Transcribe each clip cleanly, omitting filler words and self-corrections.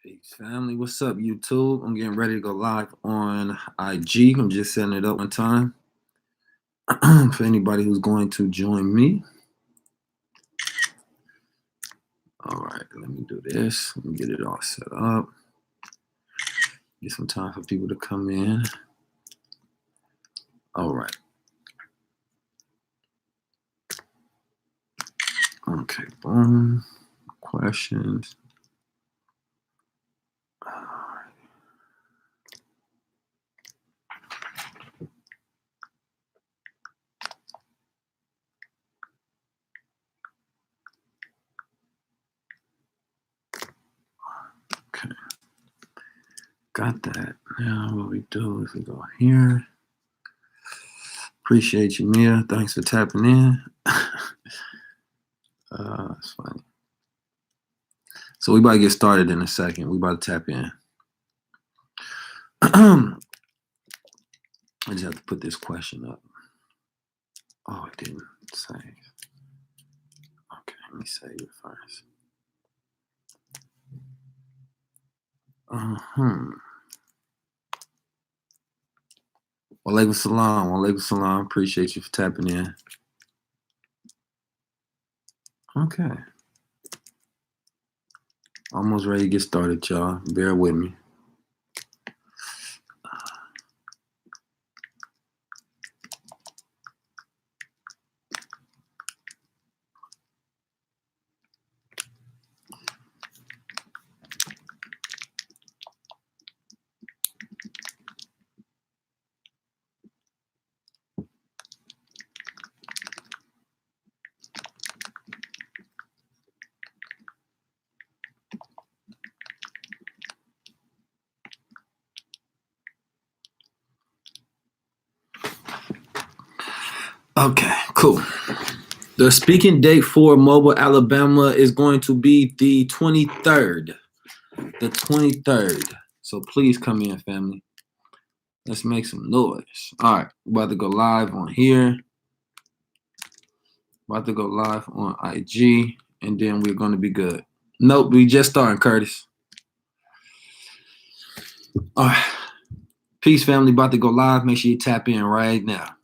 Peace, family. What's up, YouTube? I'm getting ready to go live on IG. I'm just setting it up one time for anybody who's going to join me. All right, let me do this. Let me get it all set up. Get some time for people to come in. All right. Okay, boom. Questions. Okay. Got that. Now what we do is we go here. Appreciate you, Mia. Thanks for tapping in. That's funny. So we about to get started in a second. We about to tap in. I just have to put this question up. Oh, it didn't save. Okay, let me save it first. Walaikum salam. Walaikum salam. Appreciate you for tapping in. Okay. Almost ready to get started, y'all. Bear with me. Okay, cool. The speaking date for Mobile, Alabama is going to be the 23rd. The 23rd. So please come in, family. Let's make some noise. All right, we're about to go live on here. About to go live on IG, and then we're going to be good. Nope, we just starting, Curtis. All right. Peace, family. About to go live. Make sure you tap in right now.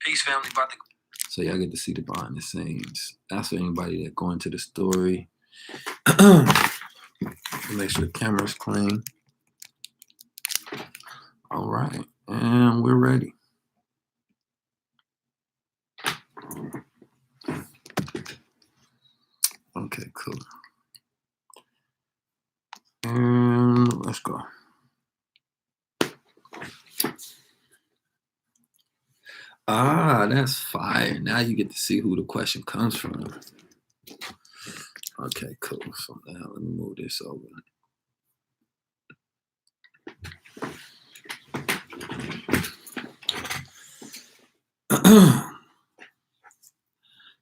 Peace, family. About to go. So y'all get to see the behind the scenes. That's for anybody that go into the story. Make sure the camera's clean. All right, and we're ready. Okay, cool. And let's go. Ah, that's fire. Now you get to see who the question comes from. Okay, cool. So now let me move this over.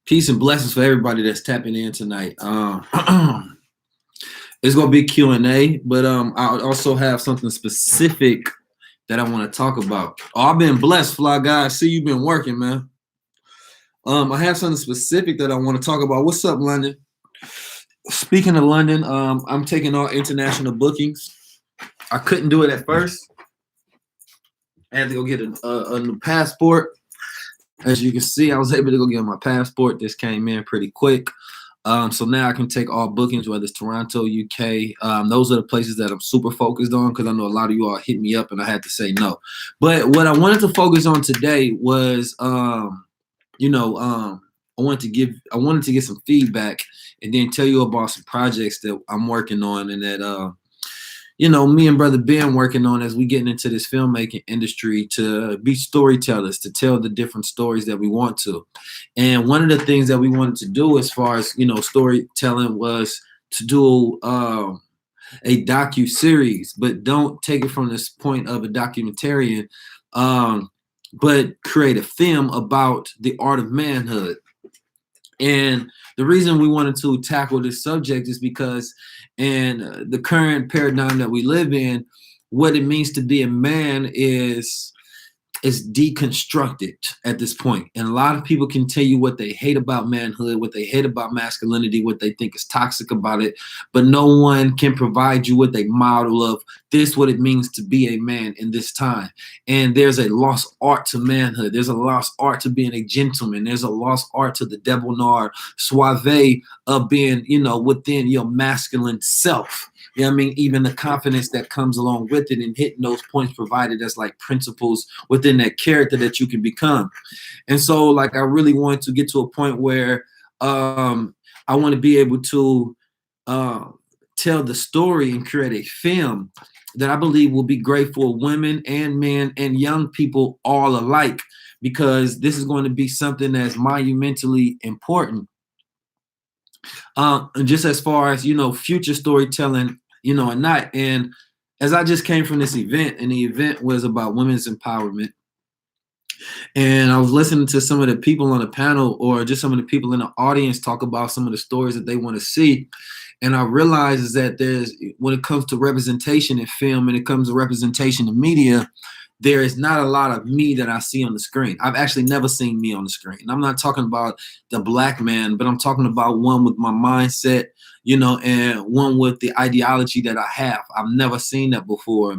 Peace and blessings for everybody that's tapping in tonight. It's gonna be Q&A, but I also have something specific that I want to talk about. Oh, I've been blessed, Fly Guy. I see you've been working, man. I have something specific that I want to talk about. What's up, London? Speaking of London, I'm taking all international bookings. I couldn't do it at first. I had to go get a new passport. As you can see, I was able to go get my passport. This came in pretty quick. So now I can take all bookings, whether it's Toronto, UK. Those are the places that I'm super focused on because I know a lot of you all hit me up and I had to say no. But what I wanted to focus on today was, I wanted to get some feedback and then tell you about some projects that I'm working on and that, me and Brother Ben working on as we getting into this filmmaking industry to be storytellers, to tell the different stories that we want to. And one of the things that we wanted to do as far as, storytelling was to do a docu-series, but don't take it from this point of a documentarian, but create a film about the art of manhood. And the reason we wanted to tackle this subject is because in the current paradigm that we live in, what it means to be a man is is deconstructed at this point. And a lot of people can tell you what they hate about manhood, what they hate about masculinity, what they think is toxic about it, but no one can provide you with a model of this, what it means to be a man in this time. And there's a lost art to manhood. There's a lost art to being a gentleman. There's a lost art to the debonair suave of being, within your masculine self. You know what I mean? Even the confidence that comes along with it and hitting those points provided as like principles within that character that you can become. And so like I really want to get to a point where I want to be able to tell the story and create a film that I believe will be great for women and men and young people all alike, because this is going to be something that's monumentally important. Just as far as, future storytelling, and not. And as I just came from this event, and the event was about women's empowerment, and I was listening to some of the people on the panel or just some of the people in the audience talk about some of the stories that they want to see. And I realized is that when it comes to representation in film and it comes to representation in media, there is not a lot of me that I see on the screen. I've actually never seen me on the screen. I'm not talking about the black man, but I'm talking about one with my mindset, and one with the ideology that I have. I've never seen that before.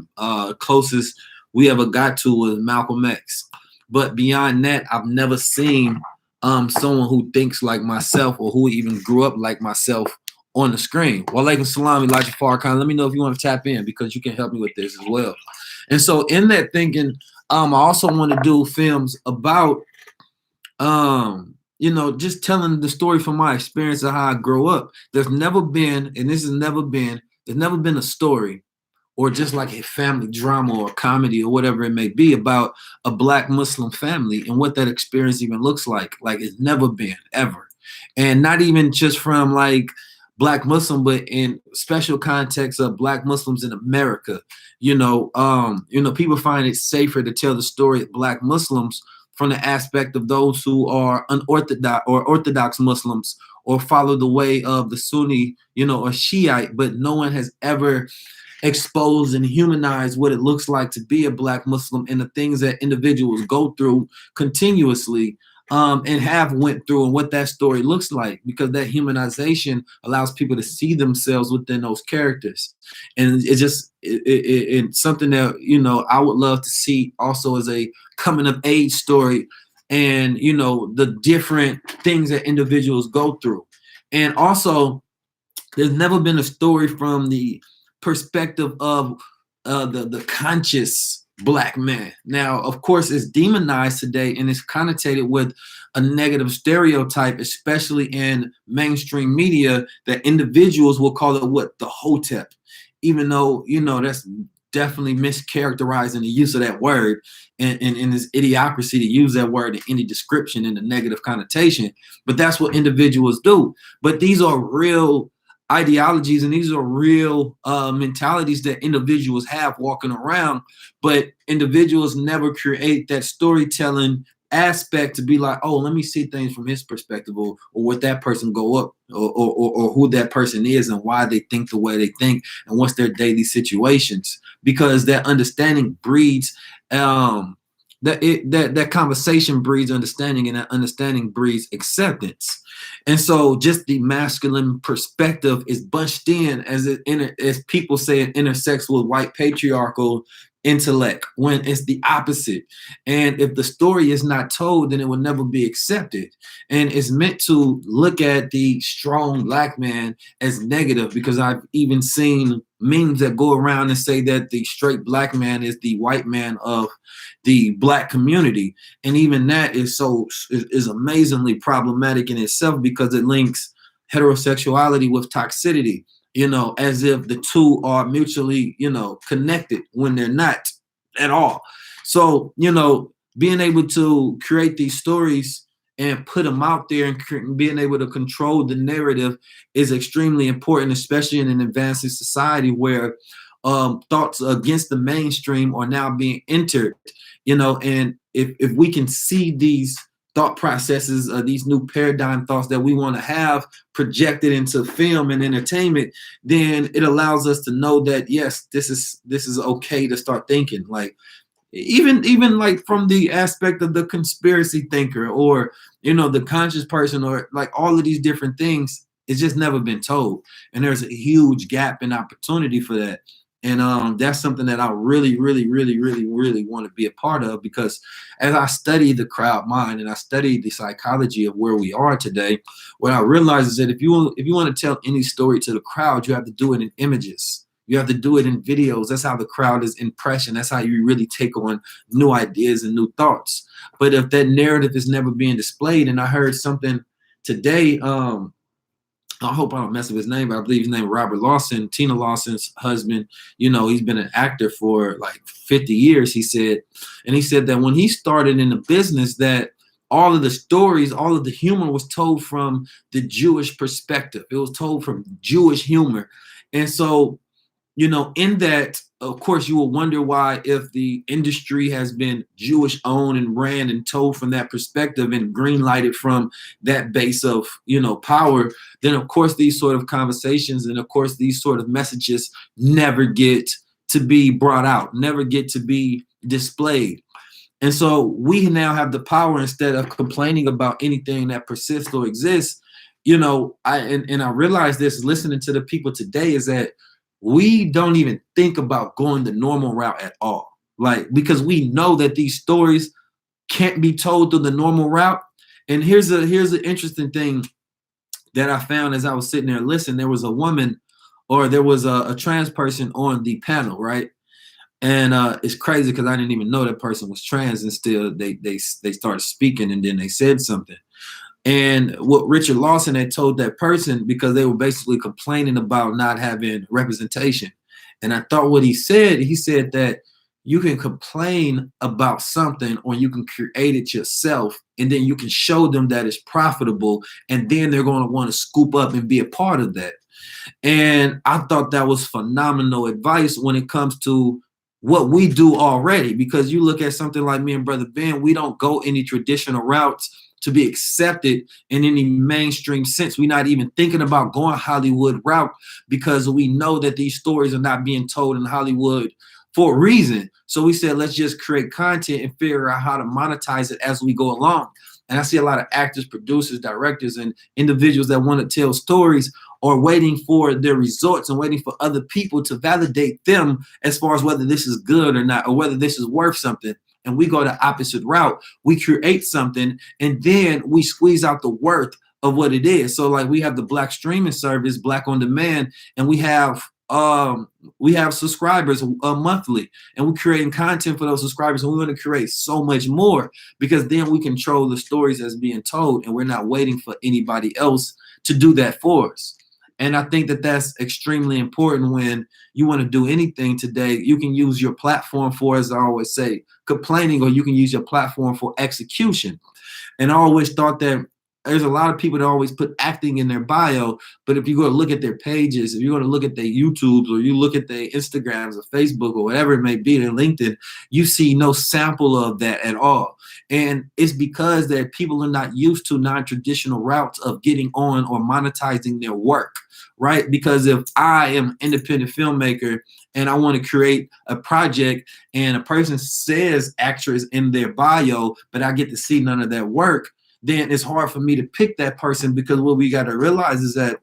Closest we ever got to was Malcolm X. But beyond that, I've never seen someone who thinks like myself or who even grew up like myself on the screen. Walaikum salam, Elijah Farrakhan. Let me know if you want to tap in, because you can help me with this as well. And so in that thinking, I also want to do films about, just telling the story from my experience of how I grow up. There's never been a story or just like a family drama or comedy or whatever it may be about a Black Muslim family and what that experience even looks like. Like it's never been, ever. And not even just from like Black Muslim, but in special context of Black Muslims in America. People find it safer to tell the story of Black Muslims from the aspect of those who are unorthodox or Orthodox Muslims or follow the way of the Sunni, or Shiite, but no one has ever expose and humanize what it looks like to be a Black Muslim and the things that individuals go through continuously, and have went through, and what that story looks like, because that humanization allows people to see themselves within those characters. And it's something that, I would love to see also as a coming of age story, and, the different things that individuals go through. And also, there's never been a story from the perspective of the conscious Black man. Now, of course, it's demonized today and it's connotated with a negative stereotype, especially in mainstream media, that individuals will call it the hotep, even though, that's definitely mischaracterizing the use of that word and this idiocracy to use that word in any description in a negative connotation. But that's what individuals do. But these are real ideologies and these are real mentalities that individuals have walking around, but individuals never create that storytelling aspect to be like, oh, let me see things from his perspective, or what that person go up, or who that person is and why they think the way they think and what's their daily situations, because that understanding breeds that conversation breeds understanding, and that understanding breeds acceptance. And so just the masculine perspective is bunched in as people say, it intersects with white patriarchal intellect, when it's the opposite. And if the story is not told, then it will never be accepted. And it's meant to look at the strong Black man as negative, because I've even seen memes that go around and say that the straight Black man is the white man of the Black community. And even that is amazingly problematic in itself, because it links heterosexuality with toxicity, as if the two are mutually, connected, when they're not at all. So, being able to create these stories and put them out there and being able to control the narrative is extremely important, especially in an advancing society where thoughts against the mainstream are now being entered, and if we can see these thought processes, these new paradigm thoughts that we want to have projected into film and entertainment, then it allows us to know that, yes, this is okay to start thinking. Like, even like from the aspect of the conspiracy thinker, or the conscious person, or like all of these different things, it's just never been told. And there's a huge gap in opportunity for that. And that's something that I really, really, really, really, really want to be a part of, because as I study the crowd mind and I study the psychology of where we are today, what I realize is that if you want to tell any story to the crowd, you have to do it in images. You have to do it in videos. That's how the crowd is impression. That's how you really take on new ideas and new thoughts. But if that narrative is never being displayed, and I heard something today, I hope I don't mess up his name, but I believe his name is Robert Lawson, Tina Lawson's husband. He's been an actor for like 50 years, he said. And he said that when he started in the business, that all of the stories, all of the humor was told from the Jewish perspective. It was told from Jewish humor. And so, in that, of course, you will wonder why, if the industry has been Jewish owned and ran and told from that perspective and green lighted from that base of, power, then of course these sort of conversations and of course these sort of messages never get to be brought out, never get to be displayed. And so we now have the power, instead of complaining about anything that persists or exists. I realize this listening to the people today, is that we don't even think about going the normal route at all. Like, because we know that these stories can't be told through the normal route. And here's an interesting thing that I found as I was sitting there listening. There was a woman, or there was a trans person on the panel, right? And it's crazy because I didn't even know that person was trans, and still they started speaking, and then they said something. And what Richard Lawson had told that person, because they were basically complaining about not having representation. And I thought what he said that you can complain about something, or you can create it yourself, and then you can show them that it's profitable, and then they're going to want to scoop up and be a part of that. And I thought that was phenomenal advice when it comes to what we do already, because you look at something like me and Brother Ben, we don't go any traditional routes to be accepted in any mainstream sense. We're not even thinking about going Hollywood route, because we know that these stories are not being told in Hollywood for a reason. So we said, let's just create content and figure out how to monetize it as we go along. And I see a lot of actors, producers, directors, and individuals that want to tell stories are waiting for their results and waiting for other people to validate them as far as whether this is good or not, or whether this is worth something. And we go the opposite route. We create something, and then we squeeze out the worth of what it is. So like, we have the Black streaming service, Black on Demand, and we have subscribers monthly, and we're creating content for those subscribers, and we want to create so much more, because then we control the stories that's being told, and we're not waiting for anybody else to do that for us. And I think that that's extremely important when you want to do anything today. You can use your platform for, as I always say, complaining, or you can use your platform for execution. And I always thought that there's a lot of people that always put acting in their bio, but if you go to look at their pages, if you're going to look at their YouTubes, or you look at their Instagrams or Facebook or whatever it may be, their LinkedIn, you see no sample of that at all. And it's because that people are not used to non-traditional routes of getting on or monetizing their work, right? Because if I am an independent filmmaker and I want to create a project, and a person says actress in their bio, but I get to see none of their work, then it's hard for me to pick that person, because what we got to realize is that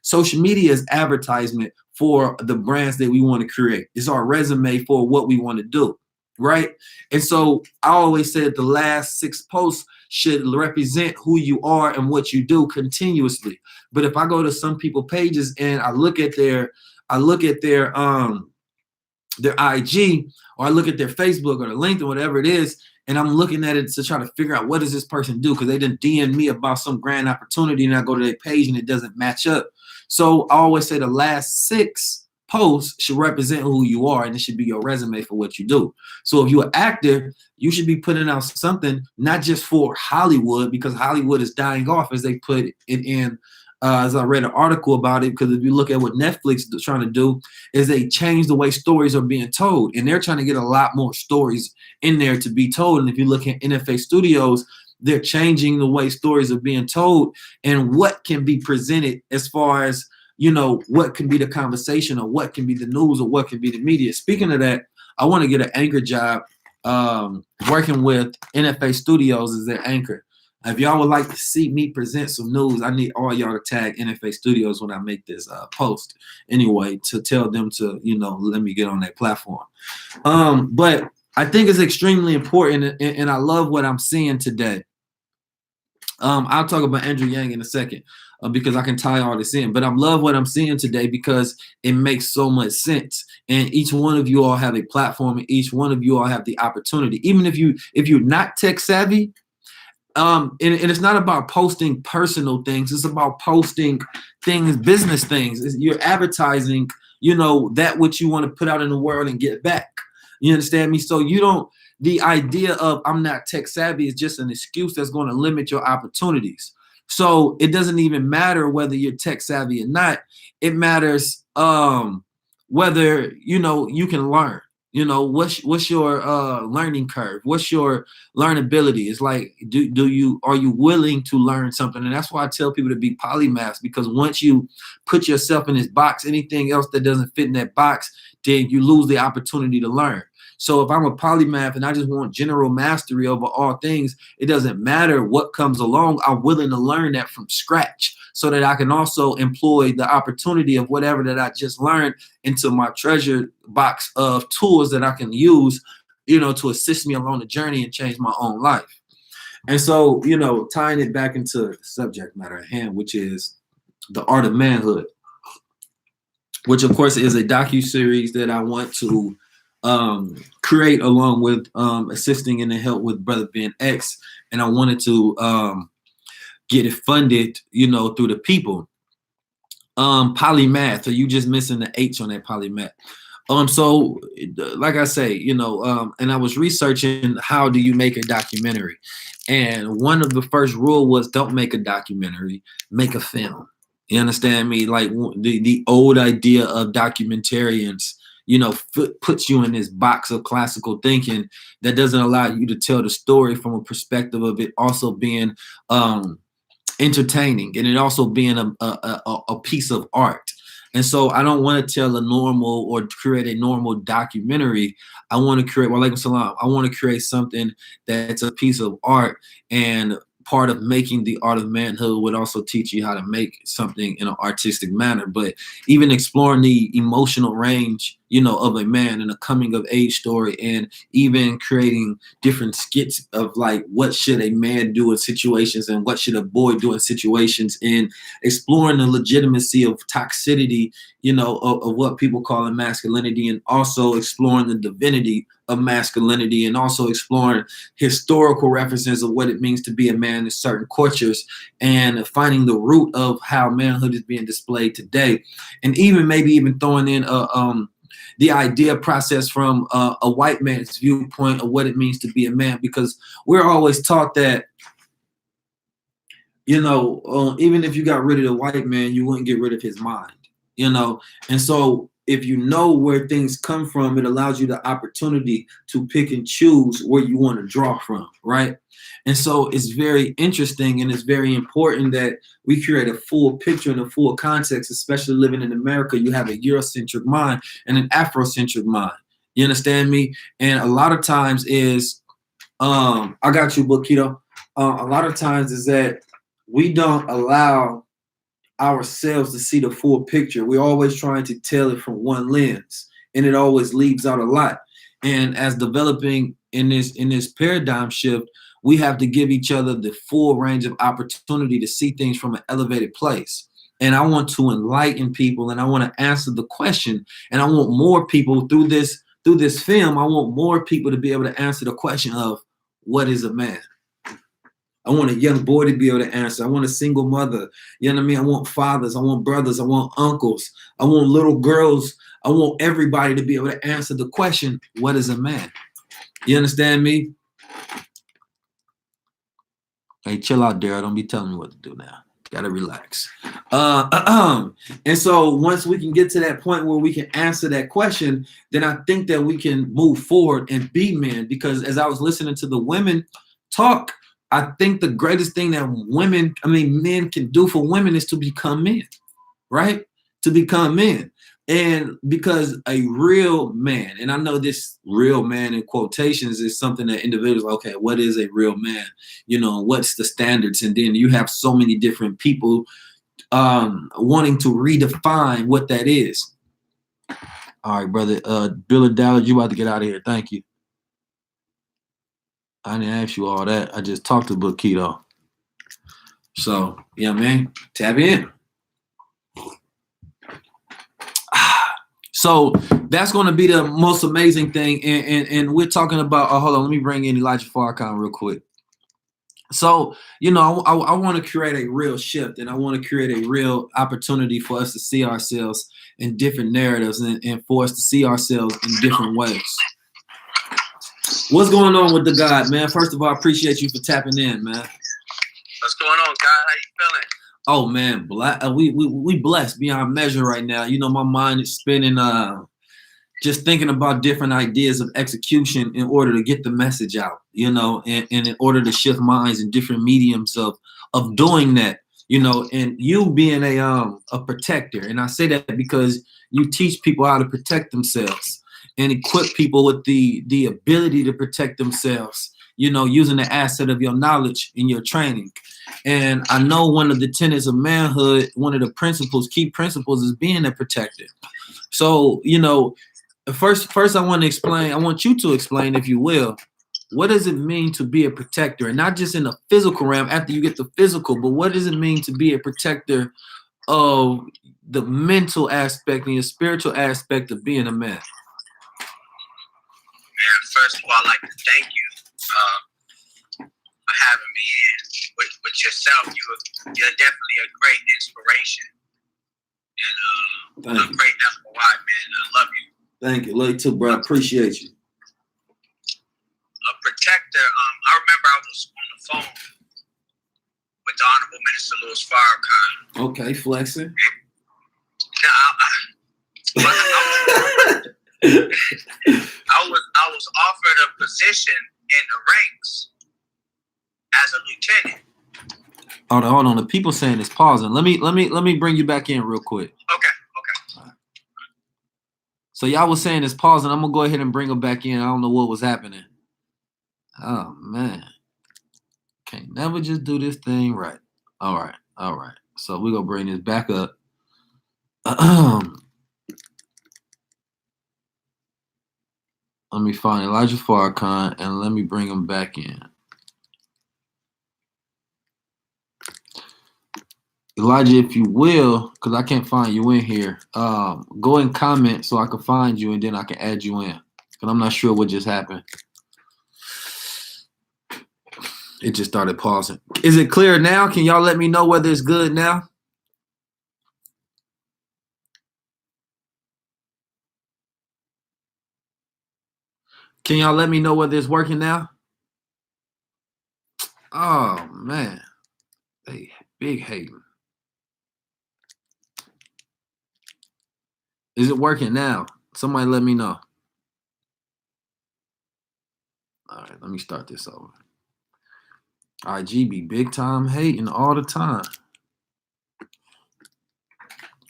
social media is advertisement for the brands that we want to create. It's our resume for what we want to do, right? And so I always said the last 6 posts should represent who you are and what you do continuously. But if I go to some people pages and I look at their IG, or I look at their Facebook or their LinkedIn, whatever it is, and I'm looking at it to try to figure out, what does this person do? Because they didn't DM me about some grand opportunity, and I go to their page and it doesn't match up. So I always say the last 6 posts should represent who you are, and it should be your resume for what you do. So if you're an actor, you should be putting out something not just for Hollywood, because Hollywood is dying off, as they put it in. As I read an article about it, because if you look at what Netflix is trying to do, is they change the way stories are being told, and they're trying to get a lot more stories in there to be told. And if you look at NFA Studios, they're changing the way stories are being told and what can be presented, as far as, what can be the conversation, or what can be the news, or what can be the media. Speaking of that, I want to get an anchor job working with NFA Studios as their anchor. If y'all would like to see me present some news, I need all y'all to tag NFA Studios when I make this post anyway, to tell them to, let me get on that platform. But I think it's extremely important, and I love what I'm seeing today. I'll talk about Andrew Yang in a second because I can tie all this in. But I love what I'm seeing today because it makes so much sense. And each one of you all have a platform, and each one of you all have the opportunity. Even if you're not tech savvy, and it's not about posting personal things. It's about posting things, business things. You're advertising, that which you want to put out in the world and get back. You understand me? So the idea of I'm not tech savvy is just an excuse that's going to limit your opportunities. So it doesn't even matter whether you're tech savvy or not. It matters whether, you can learn. What's your learning curve? What's your learnability? It's like, are you willing to learn something? And that's why I tell people to be polymaths, because once you put yourself in this box, anything else that doesn't fit in that box, then you lose the opportunity to learn. So if I'm a polymath and I just want general mastery over all things, it doesn't matter what comes along. I'm willing to learn that from scratch so that I can also employ the opportunity of whatever that I just learned into my treasure box of tools that I can use, to assist me along the journey and change my own life. And so, tying it back into the subject matter at hand, which is the Art of Manhood, which of course is a docu-series that I want to create along with assisting in the help with Brother Ben X. And I wanted to get it funded, through the people. Polymath, so you just missing the H on that polymath. So like I say, and I was researching how do you make a documentary, and one of the first rule was don't make a documentary, make a film. You understand me? Like the old idea of documentarians, puts you in this box of classical thinking that doesn't allow you to tell the story from a perspective of it also being entertaining, and it also being a piece of art. And so I don't want to tell a normal or create a normal documentary. I want to create, walaikum salam, I want to create something that's a piece of art. And part of making the Art of Manhood would also teach you how to make something in an artistic manner. But even exploring the emotional range, of a man in a coming of age story, and even creating different skits of like what should a man do in situations and what should a boy do in situations, and exploring the legitimacy of toxicity, of what people call masculinity, and also exploring the divinity of masculinity, and also exploring historical references of what it means to be a man in certain cultures, and finding the root of how manhood is being displayed today, and maybe even throwing in the idea process from a white man's viewpoint of what it means to be a man, because we're always taught that, even if you got rid of the white man, you wouldn't get rid of his mind, and so if you know where things come from, it allows you the opportunity to pick and choose where you want to draw from, right? And so it's very interesting, and it's very important that we create a full picture and a full context, especially living in America. You have a Eurocentric mind and an Afrocentric mind. You understand me? And a lot of times is, I got you, Bukito. A lot of times is that we don't allow ourselves to see the full picture. We're always trying to tell it from one lens, and it always leaves out a lot. And as developing in this paradigm shift, we have to give each other the full range of opportunity to see things from an elevated place. And I want to enlighten people, and I want to answer the question. And I want more people through this film. I want more people to be able to answer the question of what is a man. I want a young boy to be able to answer. I want a single mother. You know what I mean? I want fathers. I want brothers. I want uncles. I want little girls. I want everybody to be able to answer the question, what is a man? You understand me? Hey, chill out, Daryl. Don't be telling me what to do now. Gotta relax. And so once we can get to that point where we can answer that question, then I think that we can move forward and be men. Because as I was listening to the women talk, I think the greatest thing that men can do for women is to become men, right? To become men. And because a real man, and I know this real man in quotations is something that individuals, okay, what is a real man? You know, what's the standards? And then you have so many different people wanting to redefine what that is. All right, brother. Bill and Dallas, you about to get out of here. Thank you. I didn't ask you all that. I just talked to Keto. So, yeah, man, tap in. So that's going to be the most amazing thing. And we're talking about, hold on, let me bring in Elijah Farrakhan real quick. So, you know, I want to create a real shift, and I want to create a real opportunity for us to see ourselves in different narratives and for us to see ourselves in different ways. What's going on with the God, man? First of all, I appreciate you for tapping in, man. What's going on, God? How you feeling? Oh man, we blessed beyond measure right now. You know, my mind is spinning, just thinking about different ideas of execution in order to get the message out. You know, and in order to shift minds in different mediums of doing that. You know, and you being a protector, and I say that because you teach people how to protect themselves and equip people with the ability to protect themselves. You know, using the asset of your knowledge in your training. And I know one of the tenets of manhood, one of the principles, key principles, is being a protector. So, you know, first I want you to explain, if you will, what does it mean to be a protector? And not just in the physical realm after you get the physical, but what does it mean to be a protector of the mental aspect and your spiritual aspect of being a man? Man, first of all, I'd like to thank you for having me in with yourself. You're definitely a great inspiration, and a great FOI, man. I love you. Thank you. Love you too, bro. I appreciate you. A protector. I remember I was on the phone with the Honorable Minister Louis Farrakhan. Okay, flexing. I was offered a position in the ranks as a lieutenant. Hold on. The people saying it's pausing. Let me bring you back in real quick. Okay. Right. So y'all was saying it's pausing. I'm gonna go ahead and bring them back in. I don't know what was happening. Oh man, can't never just do this thing right. All right. So we're gonna bring this back up. Let me find Elijah Farrakhan and let me bring him back in. Elijah, if you will, because I can't find you in here, go and comment so I can find you and then I can add you in. Because I'm not sure what just happened. It just started pausing. Is it clear now? Can y'all let me know whether it's good now? Can y'all let me know whether it's working now? Oh, man. Hey, big hating. Is it working now? Somebody let me know. All right, let me start this over. IG be big time hating all the time.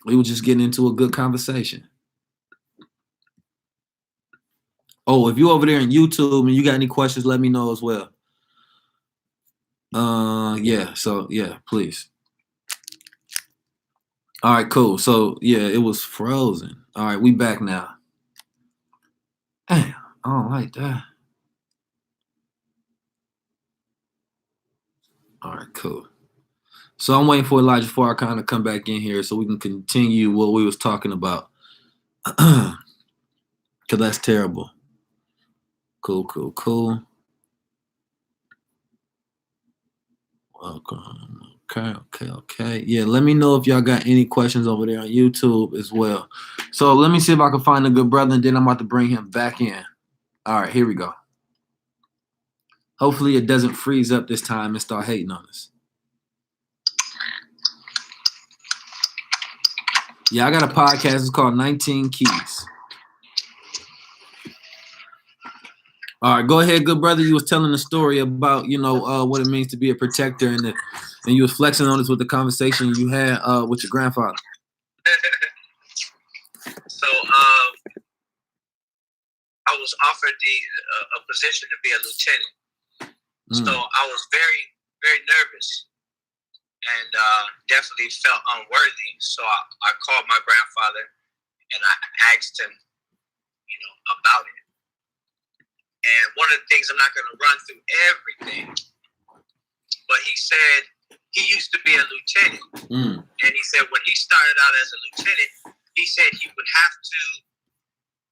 We were just getting into a good conversation. Oh, if you're over there in YouTube and you got any questions, let me know as well. Yeah, so yeah, please. All right, cool. So yeah, it was frozen. All right, we back now. Damn, I don't like that. All right, cool. So I'm waiting for Elijah Farrakhan to come back in here so we can continue what we was talking about. Cause that's terrible. Cool. Welcome. Okay. Yeah, let me know if y'all got any questions over there on YouTube as well. So let me see if I can find a good brother, and then I'm about to bring him back in. All right, here we go. Hopefully it doesn't freeze up this time and start hating on us. Yeah, I got a podcast. It's called 19 Keys. All right, go ahead, good brother. You was telling a story about, what it means to be a protector, and you was flexing on us with the conversation you had with your grandfather. was offered a position to be a lieutenant. So I was very, very nervous and definitely felt unworthy. So I called my grandfather and I asked him, about it. And one of the things, I'm not going to run through everything, but he said he used to be a lieutenant. And he said when he started out as a lieutenant, he said he would have to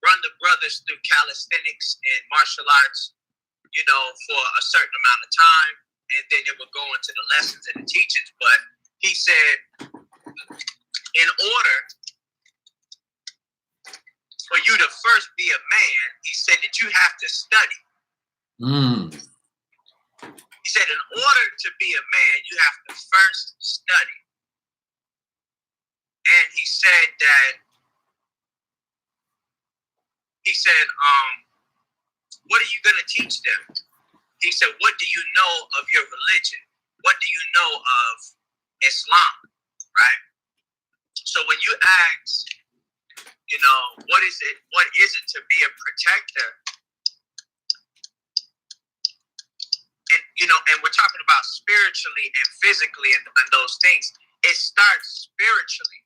run the brothers through calisthenics and martial arts, for a certain amount of time. And then it would go into the lessons and the teachings. But he said in order for you to first be a man, he said that you have to study. He said in order to be a man, you have to first study. And he said, what are you going to teach them? He said, what do you know of your religion? What do you know of Islam? Right? So when you ask, what is it to be a protector? And we're talking about spiritually and physically and those things. It starts spiritually.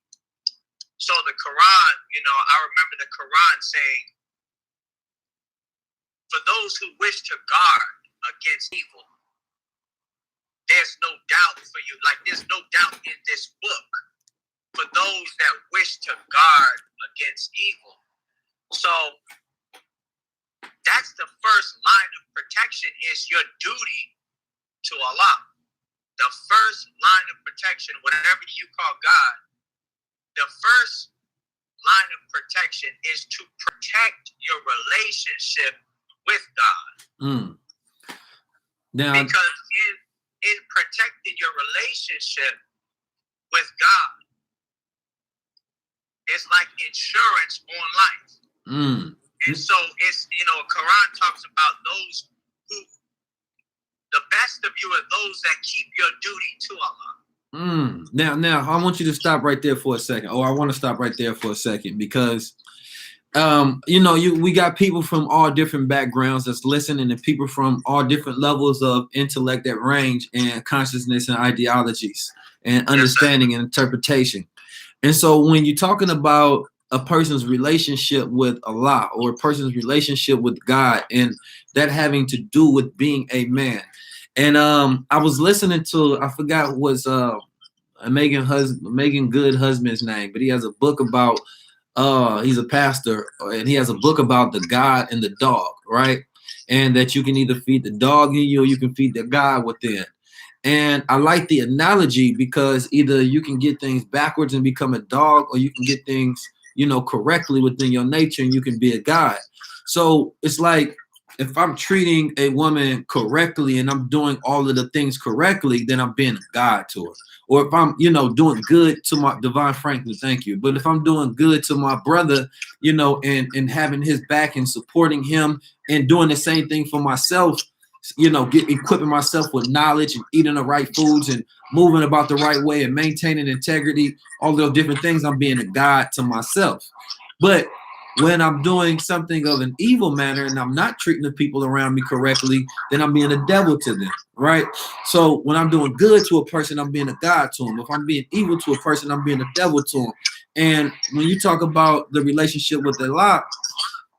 So the Quran, I remember the Quran saying, for those who wish to guard against evil, there's no doubt for you. Like there's no doubt in this book for those that wish to guard against evil. So that's the first line of protection, is your duty to Allah. The first line of protection, whatever you call God, the first line of protection is to protect your relationship with God. Now, because in protecting your relationship with God, it's like insurance on life. And so it's, Quran talks about those who, the best of you are those that keep your duty to Allah. Now, I want you to stop right there for a second. I want to stop right there for a second because, we got people from all different backgrounds that's listening, and people from all different levels of intellect that range and consciousness and ideologies and understanding and interpretation. And so when you're talking about a person's relationship with Allah or a person's relationship with God, and that having to do with being a man. And I was listening to, I forgot what's Megan Good husband's name, but he has a book about, he's a pastor, and he has a book about the God and the dog, right? And that you can either feed the dog in you or you can feed the God within. And I like the analogy because either you can get things backwards and become a dog, or you can get things, correctly within your nature and you can be a God. So it's like, if I'm treating a woman correctly and I'm doing all of the things correctly, then I'm being a God to her. Or if I'm, doing good to my Divine Franklin, thank you. But if I'm doing good to my brother, and having his back and supporting him and doing the same thing for myself, equipping myself with knowledge and eating the right foods and moving about the right way and maintaining integrity, all those different things, I'm being a God to myself. But when I'm doing something of an evil manner and I'm not treating the people around me correctly, then I'm being a devil to them, right? So when I'm doing good to a person, I'm being a God to him. If I'm being evil to a person, I'm being a devil to him. And when you talk about the relationship with Allah,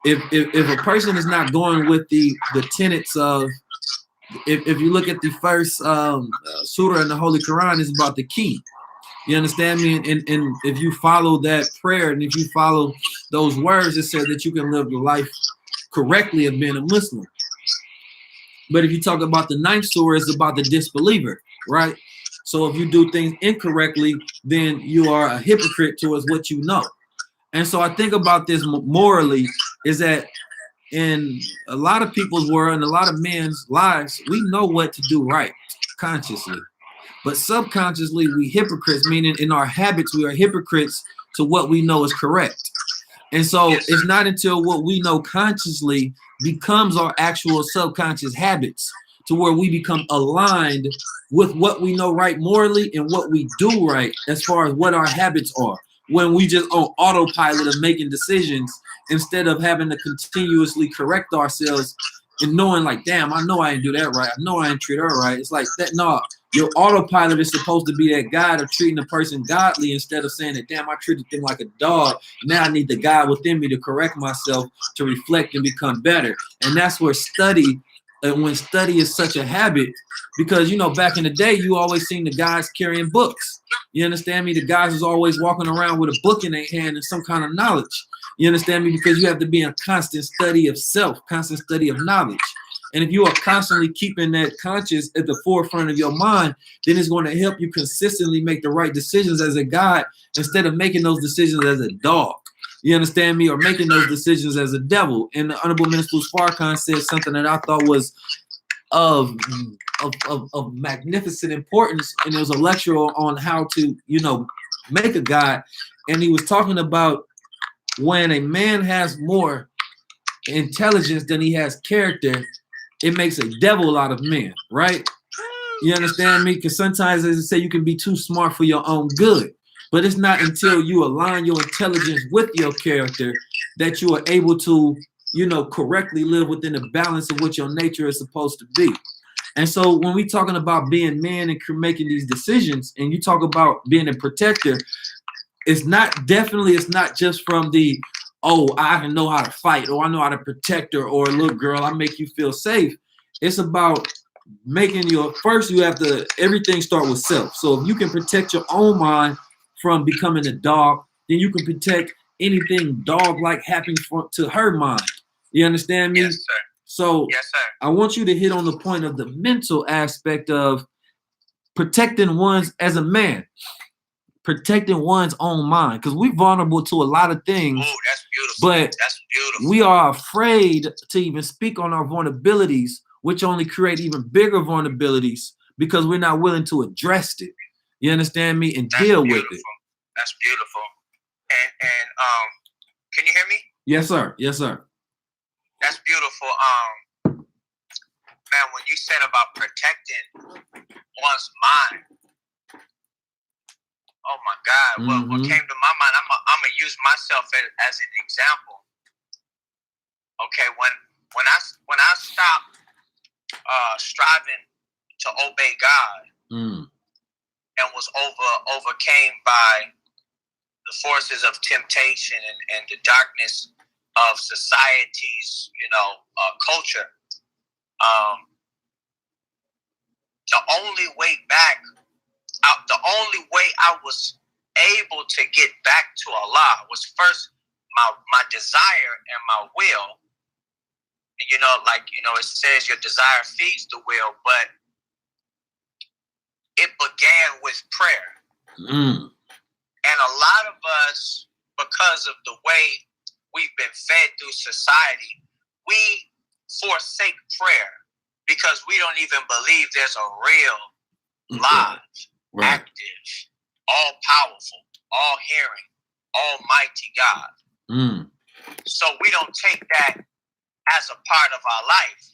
if a person is not going with the tenets of, if you look at the first surah in the Holy Quran, it's about the key. You understand me? And if you follow that prayer and if you follow those words, it says that you can live the life correctly of being a Muslim. But if you talk about the ninth surah, it's about the disbeliever, right? So if you do things incorrectly, then you are a hypocrite towards what you know. And so I think about this morally, is that in a lot of people's world and a lot of men's lives, we know what to do right consciously. But subconsciously, we hypocrites, meaning in our habits, we are hypocrites to what we know is correct. And so it's not until what we know consciously becomes our actual subconscious habits to where we become aligned with what we know right morally and what we do right as far as what our habits are, when we just on autopilot of making decisions instead of having to continuously correct ourselves and knowing like, damn, I know I didn't do that right. I know I didn't treat her right. It's like that. No, your autopilot is supposed to be that guide of treating the person godly instead of saying that, damn, I treated them like a dog. Now I need the God within me to correct myself, to reflect and become better. And that's where when study is such a habit, because, you know, back in the day, you always seen the guys carrying books. You understand me? The guys was always walking around with a book in their hand and some kind of knowledge. You understand me? Because you have to be in a constant study of self, constant study of knowledge. And if you are constantly keeping that conscious at the forefront of your mind, then it's going to help you consistently make the right decisions as a guide instead of making those decisions as a dog. You understand me? Or making those decisions as a devil. And the Honorable Minister Farrakhan said something that I thought was of magnificent importance, and it was a lecture on how to, you know, make a guide. And he was talking about when a man has more intelligence than he has character, it makes a devil out of men, right? You understand me? Because sometimes, as I say, you can be too smart for your own good. But it's not until you align your intelligence with your character that you are able to, you know, correctly live within the balance of what your nature is supposed to be. And so when we talking about being men and making these decisions, and you talk about being a protector, it's not just from the, oh, I know how to fight, or I know how to protect her, or look, girl, I make you feel safe. It's about making everything start with self. So if you can protect your own mind from becoming a dog, then you can protect anything dog-like happening to her mind. You understand me? Yes, sir. So yes, sir. I want you to hit on the point of the mental aspect of protecting as a man, protecting one's own mind, because we're vulnerable to a lot of things. Oh, that's beautiful. But that's beautiful. We are afraid to even speak on our vulnerabilities, which only create even bigger vulnerabilities because we're not willing to address it. You understand me? And that's deal beautiful. with it. That's beautiful. And can you hear me? Yes, sir. Yes, sir. That's beautiful. Man, when you said about protecting one's mind, oh my God, what came to my mind, I'm gonna use myself as an example. Okay, when I stopped striving to obey God and was overcame by the forces of temptation and the darkness of society's, culture. The only way I was able to get back to Allah was first my desire and my will. And it says your desire feeds the will, but it began with prayer. And a lot of us, because of the way we've been fed through society, we forsake prayer because we don't even believe there's a real, live, active, all-powerful, all-hearing, almighty God. So we don't take that as a part of our life.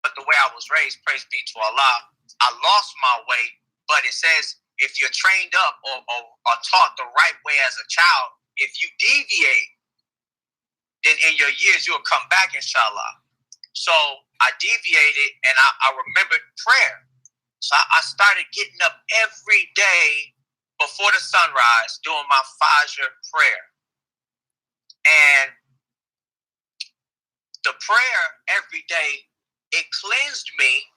But the way I was raised, praise be to Allah, I lost my way, but it says if you're trained up or taught the right way as a child, if you deviate, then in your years you'll come back, inshallah. So I deviated and I remembered prayer. So I started getting up every day before the sunrise doing my Fajr prayer. And the prayer every day, it cleansed me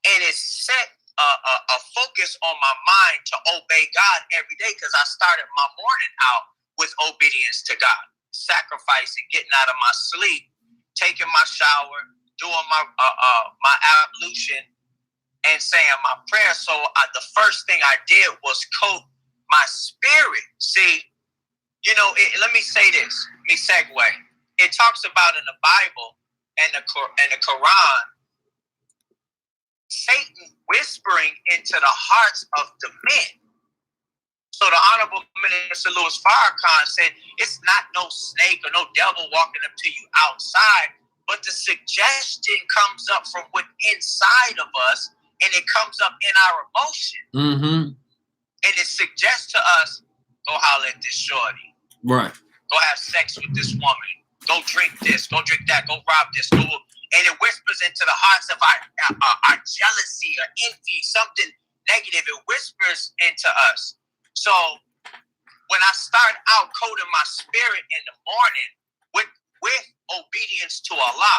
and it set a focus on my mind to obey God every day, because I started my morning out with obedience to God, sacrificing, getting out of my sleep, taking my shower, doing my ablution, and saying my prayer. So the first thing I did was coat my spirit. See, let me say this. Let me segue. It talks about in the Bible and the Quran, Satan whispering into the hearts of the men. So the Honorable Minister Louis Farrakhan said, it's not no snake or no devil walking up to you outside, but the suggestion comes up from within inside of us, and it comes up in our emotion. And it suggests to us, go holler at this shorty. Right. Go have sex with this woman. Go drink this. Go drink that. Go rob this. Go, and it whispers into the hearts of our jealousy or envy, something negative. It whispers into us. So when I start out coding my spirit in the morning with obedience to Allah,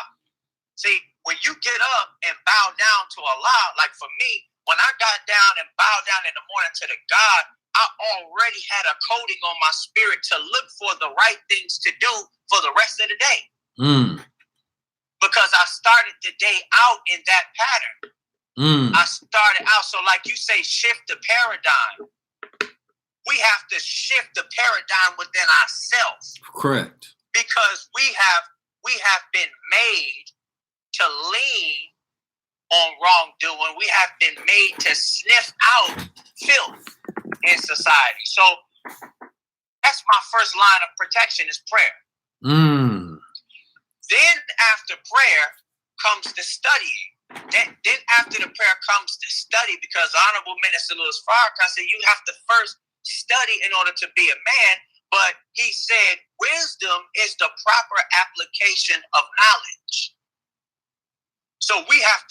see, when you get up and bow down to Allah, like for me, when I got down and bowed down in the morning to the God, I already had a coding on my spirit to look for the right things to do for the rest of the day. Because I started the day out in that pattern. I started out, so like you say, shift the paradigm. We have to shift the paradigm within ourselves. Correct. Because we have been made to lean on wrongdoing. We have been made to sniff out filth in society. So that's my first line of protection is prayer. Then after prayer comes the studying. Then after the prayer comes the study, because Honorable Minister Louis Farrakhan said you have to first study in order to be a man. But he said wisdom is the proper application of knowledge. So we have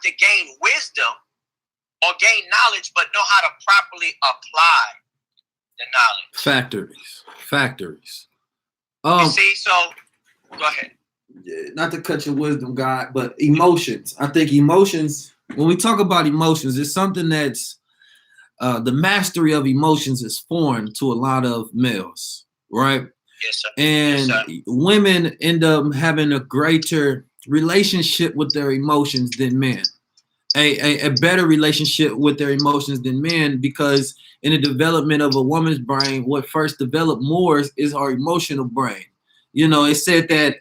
to gain wisdom or gain knowledge, but know how to properly apply the knowledge. Factories. You see, so go ahead. Not to cut your wisdom, God, but emotions. I think emotions, when we talk about emotions, it's something that's the mastery of emotions is foreign to a lot of males, right? Yes, sir. And yes, sir. Women end up having a greater relationship with their emotions than men. A better relationship with their emotions than men, because in the development of a woman's brain, what first developed more is her emotional brain. You know, it said that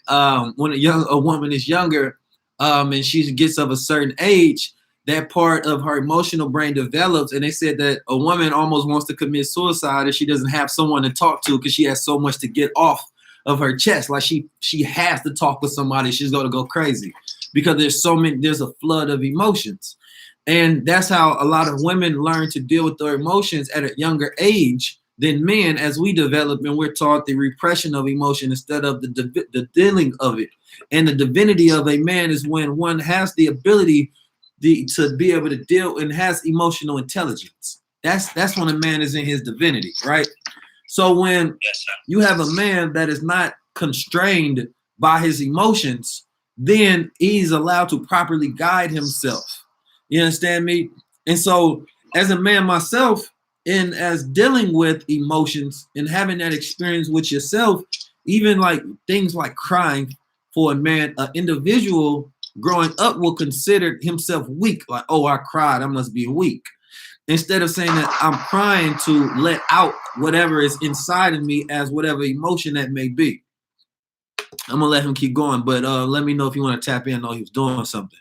when a woman is younger and she gets of a certain age, that part of her emotional brain develops. And they said that a woman almost wants to commit suicide if she doesn't have someone to talk to, because she has so much to get off of her chest. Like she has to talk with somebody. She's going to go crazy because there's a flood of emotions. And that's how a lot of women learn to deal with their emotions at a younger age than men, as we develop and we're taught the repression of emotion instead of the dealing of it. And the divinity of a man is when one has the ability to be able to deal and has emotional intelligence. That's when a man is in his divinity, right? So when you have a man that is not constrained by his emotions, then he's allowed to properly guide himself. You understand me? And so as a man myself, and as dealing with emotions and having that experience with yourself, even like things like crying for a man, an individual growing up will consider himself weak. Like, oh, I cried, I must be weak. Instead of saying that I'm crying to let out whatever is inside of me as whatever emotion that may be. I'm gonna let him keep going, but let me know if you want to tap in. I know he was doing something.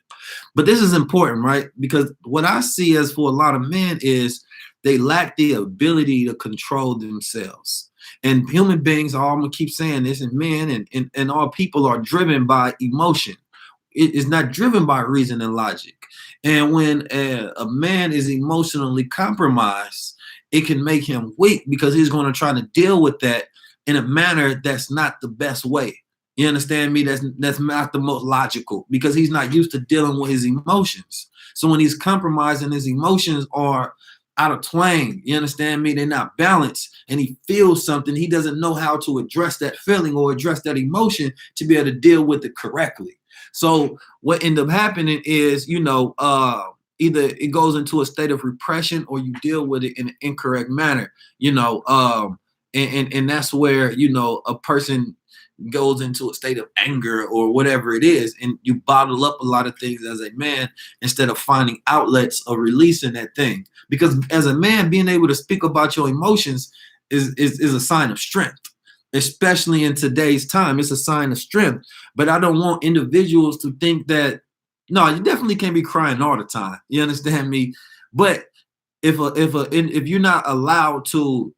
But this is important, right? Because what I see as for a lot of men is they lack the ability to control themselves. And human beings, I'm gonna keep saying this, and men and all people are driven by emotion. It is not driven by reason and logic. And when a man is emotionally compromised, it can make him weak because he's going to try to deal with that in a manner that's not the best way. You understand me? That's not the most logical, because he's not used to dealing with his emotions. So when he's compromised and his emotions are out of twang, you understand me? They're not balanced, and he feels something. He doesn't know how to address that feeling or address that emotion to be able to deal with it correctly. So what ended up happening is, either it goes into a state of repression or you deal with it in an incorrect manner, and that's where, a person goes into a state of anger or whatever it is, and you bottle up a lot of things as a man instead of finding outlets of releasing that thing. Because as a man, being able to speak about your emotions is a sign of strength. Especially in today's time, it's a sign of strength. But I don't want individuals to think that, no, you definitely can't be crying all the time. You understand me? But if you're not allowed to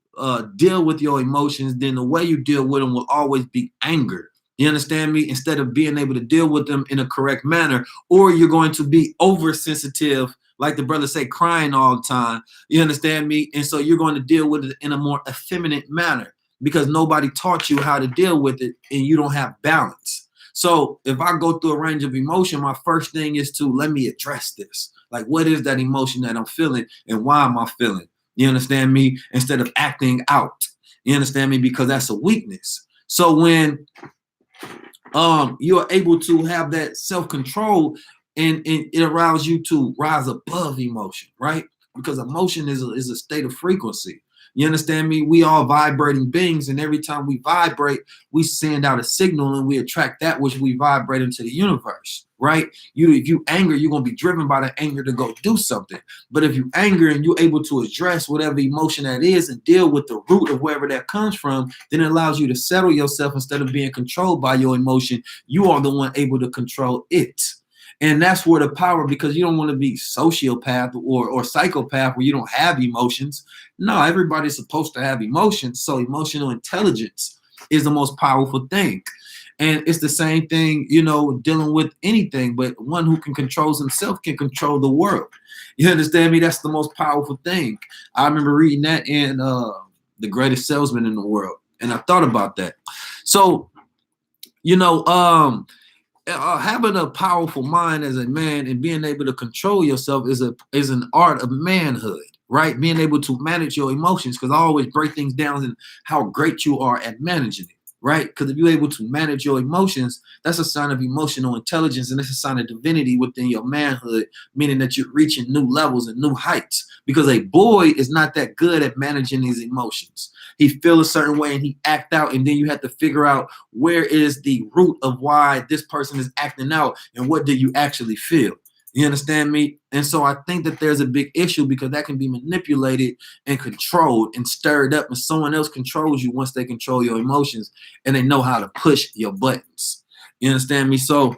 deal with your emotions, then the way you deal with them will always be anger. You understand me? Instead of being able to deal with them in a correct manner, or you're going to be oversensitive like the brother say, crying all the time. You understand me? And so you're going to deal with it in a more effeminate manner because nobody taught you how to deal with it and you don't have balance. So if I go through a range of emotion, my first thing is to let me address this. Like, what is that emotion that I'm feeling and why am I feeling? You understand me? Instead of acting out. You understand me? Because that's a weakness. So when you are able to have that self-control and it allows you to rise above emotion, right? Because emotion is a state of frequency. You understand me? We all vibrating beings, and every time we vibrate, we send out a signal and we attract that which we vibrate into the universe, right? If you anger, you're going to be driven by the anger to go do something. But if you anger and you're able to address whatever emotion that is and deal with the root of wherever that comes from, then it allows you to settle yourself instead of being controlled by your emotion. You are the one able to control it. And that's where the power, because you don't want to be sociopath or psychopath where you don't have emotions. No, everybody's supposed to have emotions. So emotional intelligence is the most powerful thing. And it's the same thing, dealing with anything, but one who can control himself can control the world. You understand me? That's the most powerful thing. I remember reading that in The Greatest Salesman in the World. And I thought about that. So, having a powerful mind as a man and being able to control yourself is an art of manhood, right? Being able to manage your emotions, because I always break things down in how great you are at managing it, right? Because if you're able to manage your emotions, that's a sign of emotional intelligence, and it's a sign of divinity within your manhood, meaning that you're reaching new levels and new heights. Because a boy is not that good at managing his emotions. He feel a certain way and he act out, and then you have to figure out where is the root of why this person is acting out and what do you actually feel. You understand me? And so I think that there's a big issue because that can be manipulated and controlled and stirred up, and someone else controls you once they control your emotions and they know how to push your buttons. You understand me? So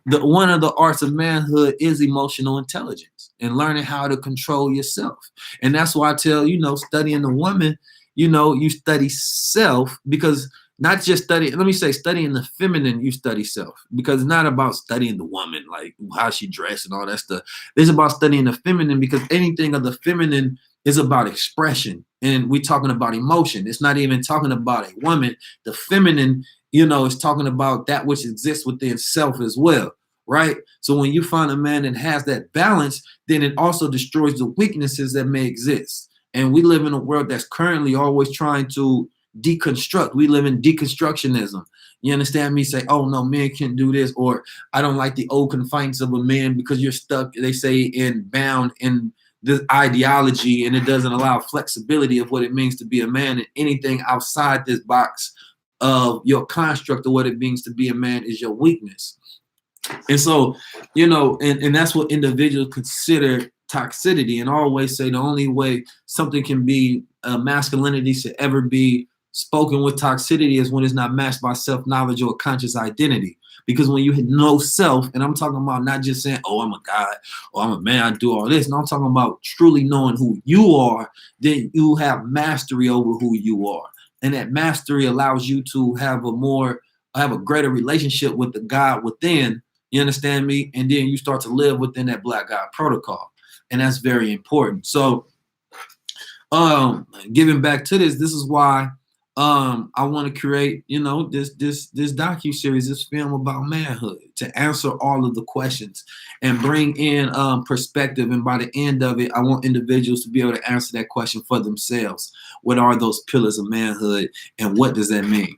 one of the arts of manhood is emotional intelligence and learning how to control yourself. And that's why I tell, studying the woman, you study self, because not just studying the feminine, you study self, because it's not about studying the woman, like how she dressed and all that stuff. It's about studying the feminine, because anything of the feminine is about expression. And we're talking about emotion. It's not even talking about a woman. The feminine, is talking about that which exists within self as well, right? So when you find a man that has that balance, then it also destroys the weaknesses that may exist. And we live in a world that's currently always trying to deconstruct. We live in deconstructionism. You understand me? Say, oh no, men can't do this, or I don't like the old confines of a man because you're stuck, they say, bound in this ideology, and it doesn't allow flexibility of what it means to be a man. And anything outside this box of your construct of what it means to be a man is your weakness. And so, and that's what individuals consider toxicity, and I always say the only way something can be masculinity should ever be spoken with toxicity is when it's not matched by self-knowledge or conscious identity. Because when you know self, and I'm talking about not just saying, oh, I'm a guy or I'm a man, I do all this. No, I'm talking about truly knowing who you are, then you have mastery over who you are. And that mastery allows you to have a greater relationship with the God within. You understand me? And then you start to live within that Black God protocol. And that's very important. So giving back to this is why I want to create, this docu-series, this film about manhood, to answer all of the questions and bring in perspective. And by the end of it, I want individuals to be able to answer that question for themselves. What are those pillars of manhood, and what does that mean?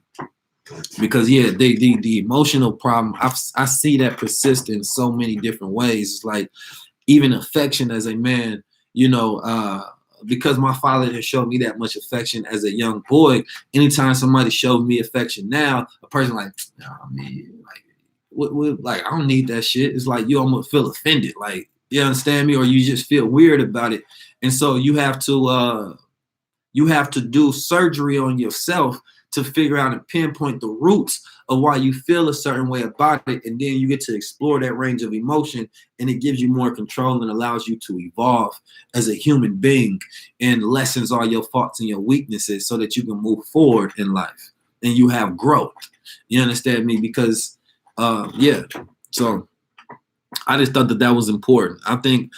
Because the emotional problem, I see that persist in so many different ways. It's like even affection as a man, because my father has showed me that much affection as a young boy. Anytime somebody shows me affection now, a person like, oh man, like what, like I don't need that shit. It's like you almost feel offended, like, you understand me, or you just feel weird about it. And so you have to do surgery on yourself to figure out and pinpoint the roots of why you feel a certain way about it. And then you get to explore that range of emotion, and it gives you more control and allows you to evolve as a human being and lessens all your faults and your weaknesses so that you can move forward in life and you have growth. You understand me? Because, so I just thought that was important. I don't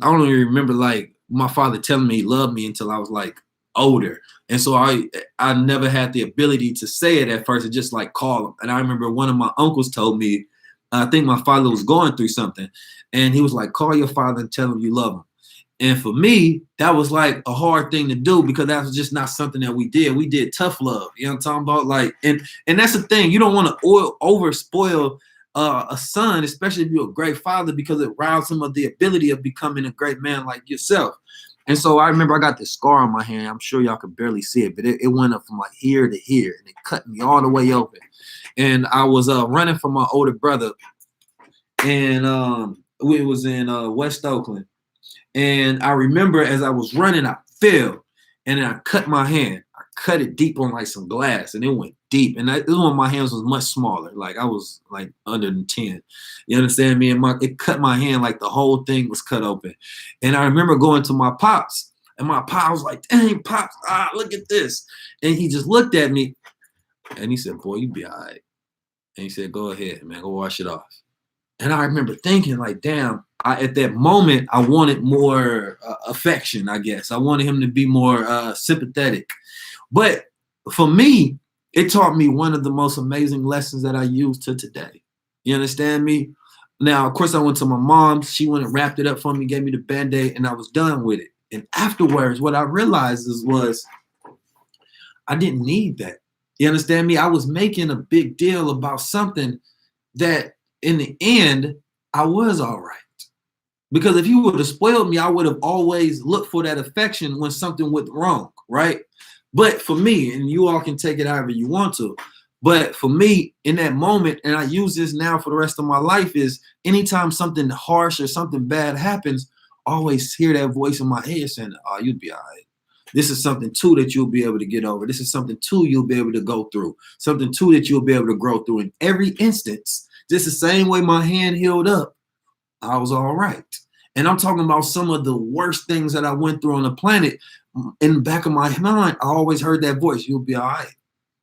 even remember like my father telling me he loved me until I was like older. And so I never had the ability to say it at first and just like call him. And I remember one of my uncles told me, I think my father was going through something, and he was like, call your father and tell him you love him. And for me, that was like a hard thing to do because that was just not something that we did. We did tough love. You know what I'm talking about? Like, and that's the thing. You don't want to over spoil a son, especially if you're a great father, because it robs him of the ability of becoming a great man like yourself. And so I remember I got this scar on my hand. I'm sure y'all could barely see it, but it went up from like here to here, and it cut me all the way open. And I was running from my older brother, and we was in West Oakland. And I remember as I was running, I fell, and then I cut my hand. I cut it deep on like some glass, and it went deep. And this one, my hands was much smaller. Like I was like under 10. You understand me? And it cut my hand like the whole thing was cut open. And I remember going to my pops, and my pop was like, "Dang, pops, look at this." And he just looked at me, and he said, "Boy, you be all right." And he said, "Go ahead, man, go wash it off." And I remember thinking, like, damn, at that moment, I wanted more affection, I guess. I wanted him to be more sympathetic. But for me, it taught me one of the most amazing lessons that I use to today. You understand me? Now, of course, I went to my mom. She went and wrapped it up for me, gave me the Band-Aid, and I was done with it. And afterwards, what I realized was I didn't need that. You understand me? I was making a big deal about something that in the end, I was all right. Because if you would have spoiled me, I would have always looked for that affection when something went wrong, right? But for me, and you all can take it however you want to, but for me, in that moment, and I use this now for the rest of my life, is anytime something harsh or something bad happens, always hear that voice in my head saying, "Oh, you'll be all right. This is something too that you'll be able to get over. This is something too you'll be able to go through. Something too that you'll be able to grow through." In every instance, just the same way my hand healed up, I was all right. And I'm talking about some of the worst things that I went through on the planet. In the back of my mind, I always heard that voice, "You'll be all right."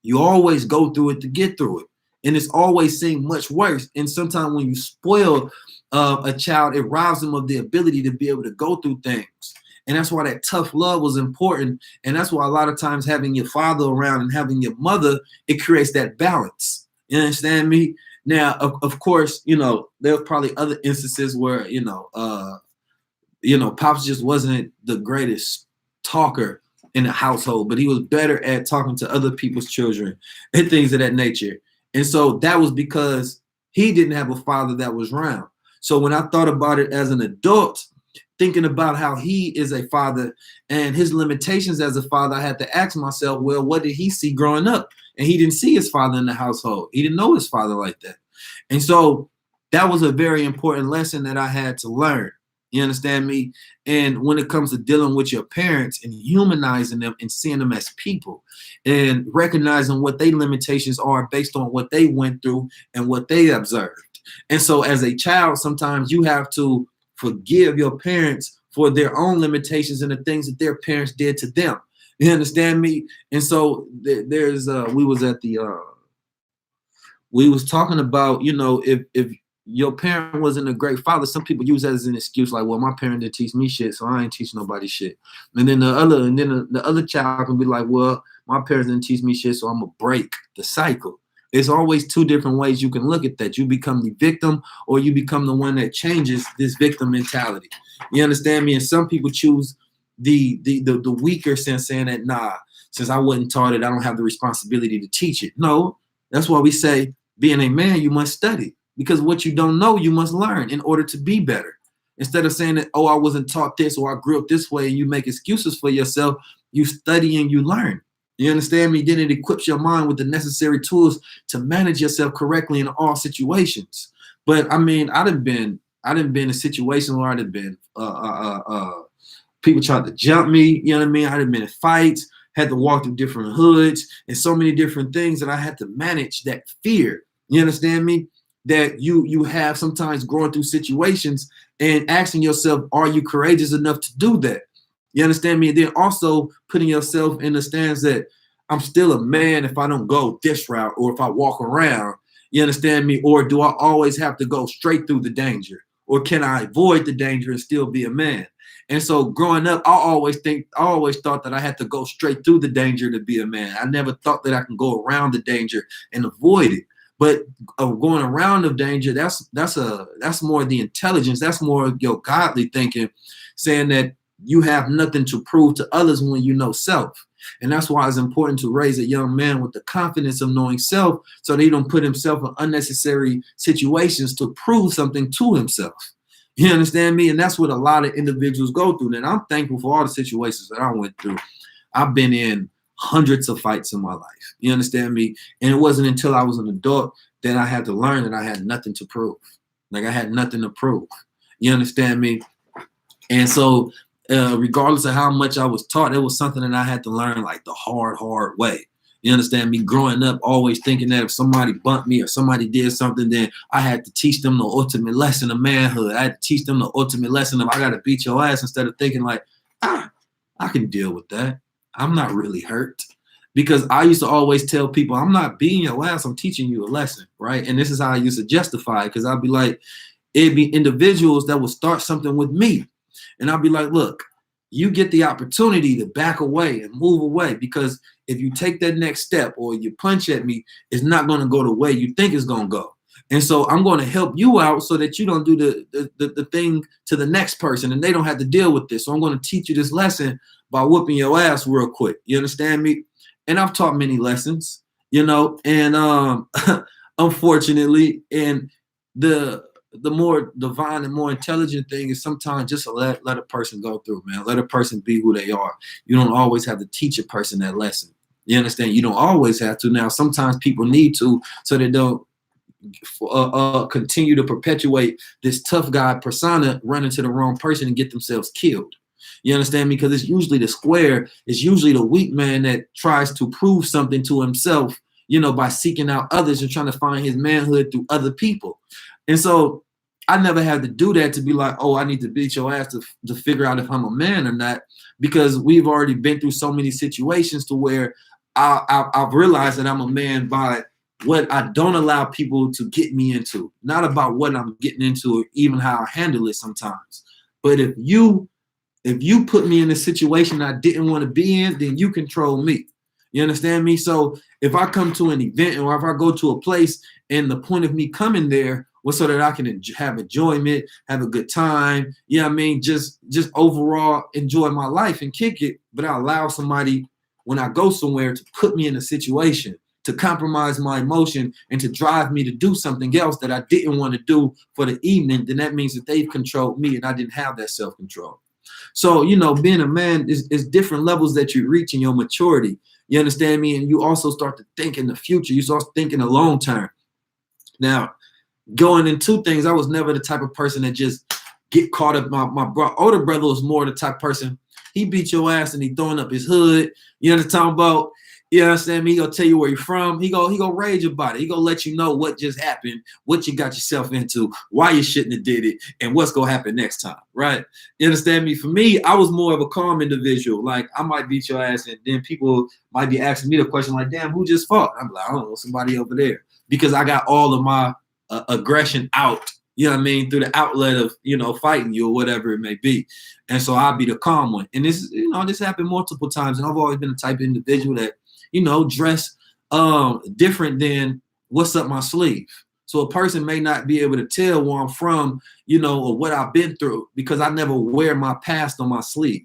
You always go through it to get through it. And it's always seemed much worse. And sometimes when you spoil a child, it robs them of the ability to be able to go through things. And that's why that tough love was important. And that's why a lot of times having your father around and having your mother, it creates that balance. You understand me? Now, of course, you know, there were probably other instances where, Pops just wasn't the greatest talker in the household, but he was better at talking to other people's children and things of that nature. And so that was because he didn't have a father that was around. So when I thought about it as an adult, thinking about how he is a father and his limitations as a father, I had to ask myself, well, what did he see growing up? And he didn't see his father in the household. He didn't know his father like that. And so that was a very important lesson that I had to learn. You understand me? And when it comes to dealing with your parents and humanizing them and seeing them as people and recognizing what their limitations are based on what they went through and what they observed. And so as a child, sometimes you have to forgive your parents for their own limitations and the things that their parents did to them. You understand me? And so we was talking about, if your parent wasn't a great father, some people use that as an excuse, like, well, my parent didn't teach me shit, so I ain't teach nobody shit. And then the other child can be like, well, my parents didn't teach me shit, so I'm gonna break the cycle. It's always two different ways you can look at that. You become the victim, or you become the one that changes this victim mentality. You understand me? And some people choose the weaker sense, saying that, nah, since I wasn't taught it, I don't have the responsibility to teach it. No, that's why we say, being a man, you must study. Because what you don't know, you must learn in order to be better. Instead of saying that, oh, I wasn't taught this, or I grew up this way, and you make excuses for yourself, you study and you learn. You understand me? Then it equips your mind with the necessary tools to manage yourself correctly in all situations. But I mean, I done been in situations where I done been people tried to jump me, you know what I mean? I done been in fights, had to walk through different hoods and so many different things that I had to manage that fear. You understand me? That you have sometimes growing through situations and asking yourself, are you courageous enough to do that? You understand me? And then also putting yourself in the stance that I'm still a man if I don't go this route, or if I walk around. You understand me? Or do I always have to go straight through the danger? Or can I avoid the danger and still be a man? And so growing up, I always thought that I had to go straight through the danger to be a man. I never thought that I can go around the danger and avoid it. But going around the danger, that's more the intelligence. That's more your godly thinking, saying that you have nothing to prove to others when you know self. And that's why it's important to raise a young man with the confidence of knowing self, so that he don't put himself in unnecessary situations to prove something to himself. You understand me? And that's what a lot of individuals go through. And I'm thankful for all the situations that I went through. I've been in hundreds of fights in my life. You understand me? And it wasn't until I was an adult that I had to learn that I had nothing to prove. Like I had nothing to prove. You understand me? And so regardless of how much I was taught, it was something that I had to learn like the hard way. You understand me? Growing up, always thinking that if somebody bumped me or somebody did something, then I had to teach them the ultimate lesson of manhood. I had to teach them the ultimate lesson of I got to beat your ass, instead of thinking like, I can deal with that. I'm not really hurt. Because I used to always tell people, I'm not beating your ass, I'm teaching you a lesson, right? And this is how I used to justify it, because I'd be like, it'd be individuals that would start something with me. And I'll be like, look, you get the opportunity to back away and move away, because if you take that next step or you punch at me, it's not going to go the way you think it's going to go. And so I'm going to help you out so that you don't do the thing to the next person and they don't have to deal with this. So I'm going to teach you this lesson by whooping your ass real quick. You understand me? And I've taught many lessons, and unfortunately, and the more divine and more intelligent thing is sometimes just to let a person go through, man. Let a person be who they are. You don't always have to teach a person that lesson. You understand? You don't always have to. Now, sometimes people need to, so they don't continue to perpetuate this tough guy persona, run into the wrong person and get themselves killed. You understand me? Because it's usually the square, it's usually the weak man that tries to prove something to himself, by seeking out others and trying to find his manhood through other people. And so I never had to do that to be like, oh, I need to beat your ass to figure out if I'm a man or not, because we've already been through so many situations to where I've realized that I'm a man by what I don't allow people to get me into, not about what I'm getting into or even how I handle it sometimes. But if you put me in a situation I didn't want to be in, then you control me. You understand me? So if I come to an event or if I go to a place and the point of me coming there was so that I can have enjoyment, have a good time, just overall enjoy my life and kick it, but I allow somebody when I go somewhere to put me in a situation, to compromise my emotion and to drive me to do something else that I didn't want to do for the evening, then that means that they've controlled me and I didn't have that self-control. So, being a man is different levels that you reach in your maturity. You understand me? And you also start to think in the future. You start thinking the long term. Now, going into things, I was never the type of person that just get caught up. My older brother was more the type of person, he beat your ass and he throwing up his hood. You know what I'm talking about? You understand me? He gonna tell you where you're from. He gonna rage about it. He gonna let you know what just happened, what you got yourself into, why you shouldn't have did it, and what's gonna happen next time, right? You understand me? For me, I was more of a calm individual. Like, I might beat your ass, and then people might be asking me the question like, damn, who just fought? I'm like, I don't know, somebody over there. Because I got all of my aggression out, you know what I mean, through the outlet of, fighting you or whatever it may be. And so I'll be the calm one. And this happened multiple times. And I've always been the type of individual that, dress different than what's up my sleeve. So a person may not be able to tell where I'm from, or what I've been through, because I never wear my past on my sleeve.